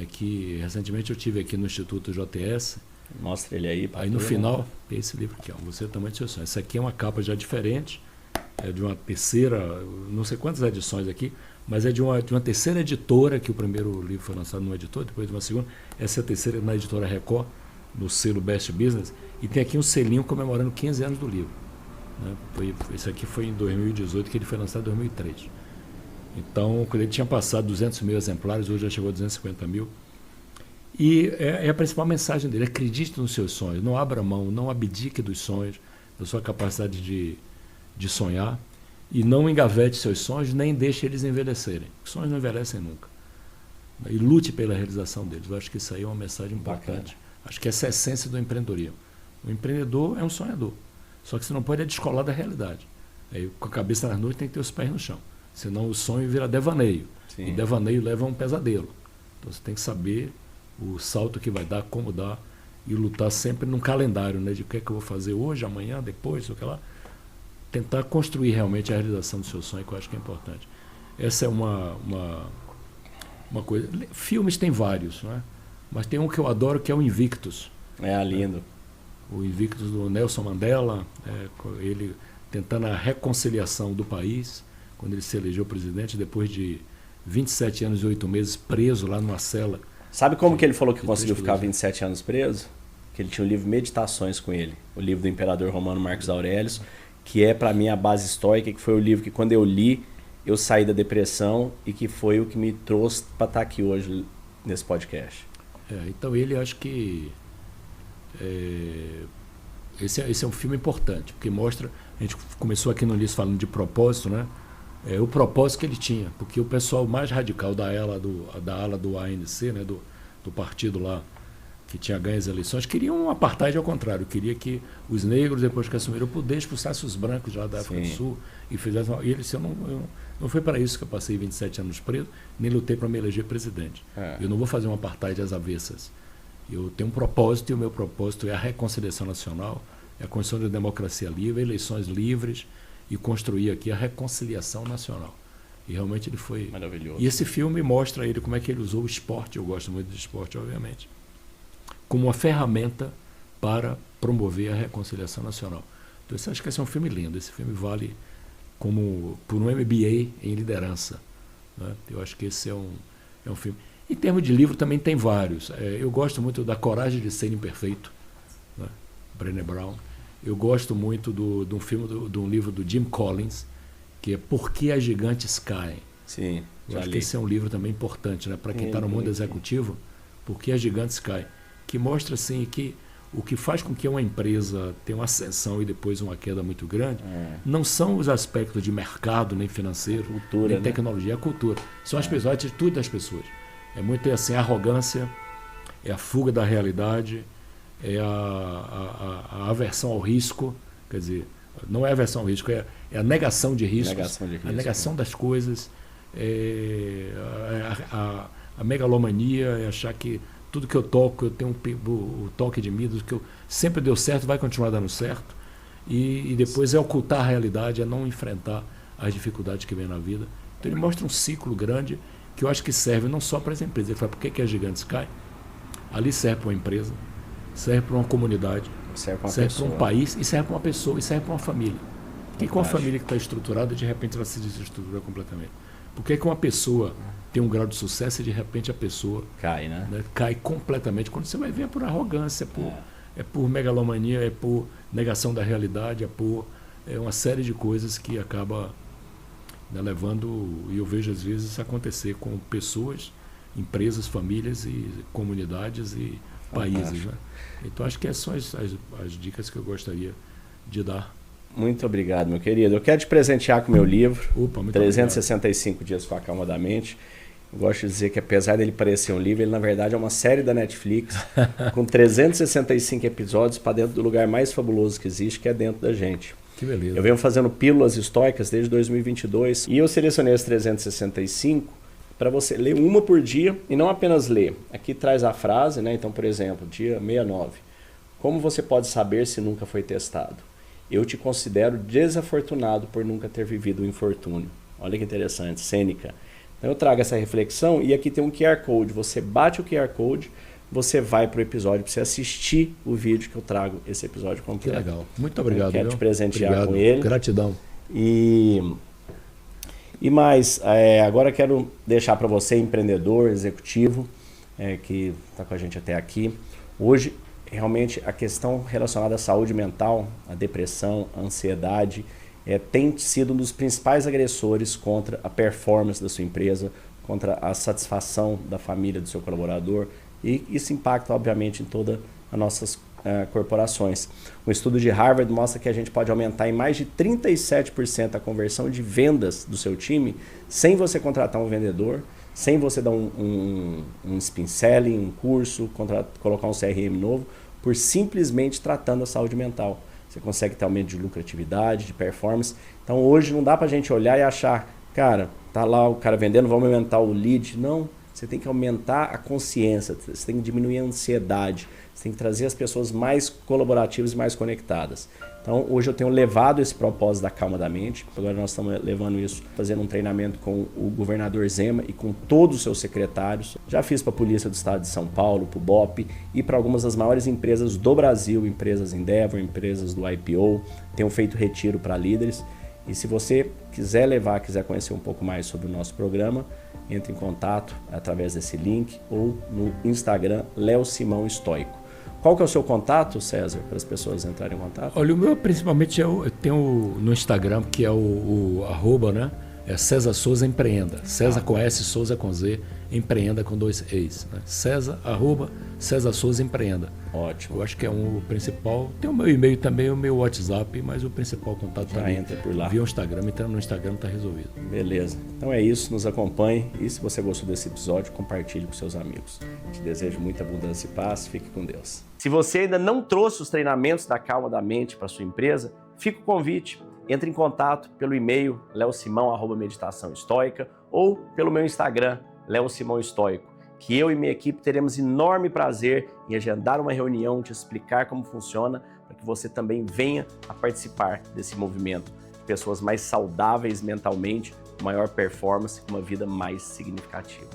Que recentemente eu tive aqui no Instituto JS. Mostra ele aí. Aí no final, esse livro aqui, ó, Você é o Tamanho dos Seus Sonhos. Essa aqui é uma capa já diferente, é de uma terceira, não sei quantas edições aqui, mas é de uma terceira editora, que o primeiro livro foi lançado numa editora, depois de uma segunda. Essa é a terceira na editora Record, no selo Best Business, e tem aqui um selinho comemorando 15 anos do livro. Esse aqui foi em 2018, que ele foi lançado em 2003. Então, quando ele tinha passado 200 mil exemplares, hoje já chegou a 250 mil. E é a principal mensagem dele: acredite nos seus sonhos, não abra mão, não abdique dos sonhos, da sua capacidade de sonhar, e não engavete seus sonhos, nem deixe eles envelhecerem. Os sonhos não envelhecem nunca. E lute pela realização deles. Eu acho que isso aí é uma mensagem importante. Bacana. Acho que essa é a essência do empreendedorismo. O empreendedor é um sonhador, só que você não pode descolar da realidade. Com a cabeça nas nuvens tem que ter os pés no chão, senão o sonho vira devaneio. Sim. E devaneio leva a um pesadelo. Então você tem que saber o salto que vai dar, como dar, e lutar sempre num calendário, de o que é que eu vou fazer hoje, amanhã, depois, o que lá. Tentar construir realmente a realização do seu sonho, que eu acho que é importante. Essa é uma coisa. Filmes tem vários, né? Mas tem um que eu adoro, que é o Invictus. Lindo. O Invictus do Nelson Mandela, ele tentando a reconciliação do país, quando ele se elegeu presidente, depois de 27 anos e 8 meses preso lá numa cela. Sabe como que ele falou que conseguiu ficar 27 anos preso? Que ele tinha um livro Meditações com ele, o livro do imperador romano Marcos Aurelius, que é para mim a base histórica, que foi o livro que quando eu li, eu saí da depressão e que foi o que me trouxe para estar aqui hoje nesse podcast. Então ele, acho que esse é um filme importante, porque mostra, a gente começou aqui no início falando de propósito, né? O propósito que ele tinha, porque o pessoal mais radical da ala do ANC, né, do partido lá, que tinha ganho as eleições, queriam um apartheid ao contrário, queria que os negros, depois que assumiram o poder, expulsassem os brancos lá da África do Sul e fizessem. E ele disse: não foi para isso que eu passei 27 anos preso, nem lutei para me eleger presidente. Eu não vou fazer um apartheid às avessas. Eu tenho um propósito, e o meu propósito é a reconciliação nacional, é a construção de democracia livre, eleições livres, e construir aqui a reconciliação nacional. E realmente ele foi maravilhoso. E esse filme mostra ele como é que ele usou o esporte, eu gosto muito de esporte, obviamente, como uma ferramenta para promover a reconciliação nacional. Então, eu acho que esse é um filme lindo. Esse filme vale como por um MBA em liderança, né? Eu acho que esse é um filme. Em termos de livro, também tem vários. Eu gosto muito da Coragem de Ser Imperfeito, né? Brené Brown. Eu gosto muito de um livro do Jim Collins, que é Por que as Gigantes Caem. Sim, eu acho que esse é um livro também importante, né? Para quem está no mundo executivo, Por que as Gigantes Caem, que mostra assim que o que faz com que uma empresa tenha uma ascensão e depois uma queda muito grande não são os aspectos de mercado, nem financeiro, cultura, nem tecnologia, é a cultura. São as pessoas, a atitude das pessoas. É muito assim, a arrogância, é a fuga da realidade, é a aversão ao risco, quer dizer, não é aversão ao risco, é a negação de riscos, a negação das coisas, a megalomania, é achar que tudo que eu toco, eu tenho o toque de mim, que eu sempre deu certo, vai continuar dando certo, e depois é ocultar a realidade, é não enfrentar as dificuldades que vem na vida. Então ele mostra um ciclo grande que eu acho que serve não só para as empresas. Ele fala: por que as gigantes caem? Ali serve para uma empresa, serve para uma comunidade, serve para um país, e serve para uma pessoa, e serve para uma família. Por que uma família que está estruturada, de repente ela se desestrutura completamente? Por que uma pessoa tem um grau de sucesso e de repente a pessoa cai, né? Cai completamente? Quando você vai ver, é por arrogância, é por megalomania, é por negação da realidade, é por uma série de coisas que acaba... né, e eu vejo às vezes isso acontecer com pessoas, empresas, famílias e comunidades e países. Né? Então acho que essas são as dicas que eu gostaria de dar. Muito obrigado, meu querido. Eu quero te presentear com o meu livro, Opa, muito 365 obrigado. Dias com a Calma da Mente. Eu gosto de dizer que apesar dele parecer um livro, ele na verdade é uma série da Netflix com 365 episódios para dentro do lugar mais fabuloso que existe, que é dentro da gente. Que beleza. Eu venho fazendo pílulas estoicas desde 2022 e eu selecionei as 365 para você ler uma por dia e não apenas ler. Aqui traz a frase, né? Então, por exemplo, dia 69. Como você pode saber se nunca foi testado? Eu te considero desafortunado por nunca ter vivido o infortúnio. Olha que interessante, Sêneca. Então eu trago essa reflexão e aqui tem um QR Code. Você bate o QR Code, você vai para o episódio para você assistir o vídeo que eu trago esse episódio completo. Que legal. Muito obrigado. Quero te presentear com ele. Gratidão. E mais, agora quero deixar para você, empreendedor, executivo, que está com a gente até aqui. Hoje, realmente, a questão relacionada à saúde mental, a depressão, a ansiedade, tem sido um dos principais agressores contra a performance da sua empresa, contra a satisfação da família do seu colaborador, e isso impacta, obviamente, em todas as nossas corporações. Um estudo de Harvard mostra que a gente pode aumentar em mais de 37% a conversão de vendas do seu time sem você contratar um vendedor, sem você dar um spin selling, um curso, colocar um CRM novo, por simplesmente tratando a saúde mental. Você consegue ter aumento de lucratividade, de performance. Então hoje não dá pra gente olhar e achar, cara, tá lá o cara vendendo, vamos aumentar o lead. Não, você tem que aumentar a consciência, você tem que diminuir a ansiedade, você tem que trazer as pessoas mais colaborativas e mais conectadas. Então hoje eu tenho levado esse propósito da Calma da Mente, agora nós estamos levando isso, fazendo um treinamento com o governador Zema e com todos os seus secretários. Já fiz para a Polícia do Estado de São Paulo, para o BOP e para algumas das maiores empresas do Brasil, empresas Endeavor, empresas do IPO, tenho feito retiro para líderes. E se você quiser quiser conhecer um pouco mais sobre o nosso programa, entre em contato através desse link ou no Instagram, Léo Simão Estoico. Qual que é o seu contato, César, para as pessoas entrarem em contato? Olha, o meu principalmente eu tenho no Instagram, que é o arroba, né? É César Souza Empreenda. César com S, Souza com Z, Empreenda com 2 E's. Né? César Souza Empreenda. Ótimo. Eu acho que é o principal. Tem o meu e-mail também, o meu WhatsApp, mas o principal contato já também. Entra por lá. Via o Instagram, entrando no Instagram está resolvido. Beleza. Então é isso, nos acompanhe. E se você gostou desse episódio, compartilhe com seus amigos. Te desejo muita abundância e paz. Fique com Deus. Se você ainda não trouxe os treinamentos da Calma da Mente para sua empresa, fica o convite. Entre em contato pelo e-mail leosimão@meditaçãoestoica ou pelo meu Instagram, Léo Simão Estoico, que eu e minha equipe teremos enorme prazer em agendar uma reunião, te explicar como funciona, para que você também venha a participar desse movimento de pessoas mais saudáveis mentalmente, maior performance, uma vida mais significativa.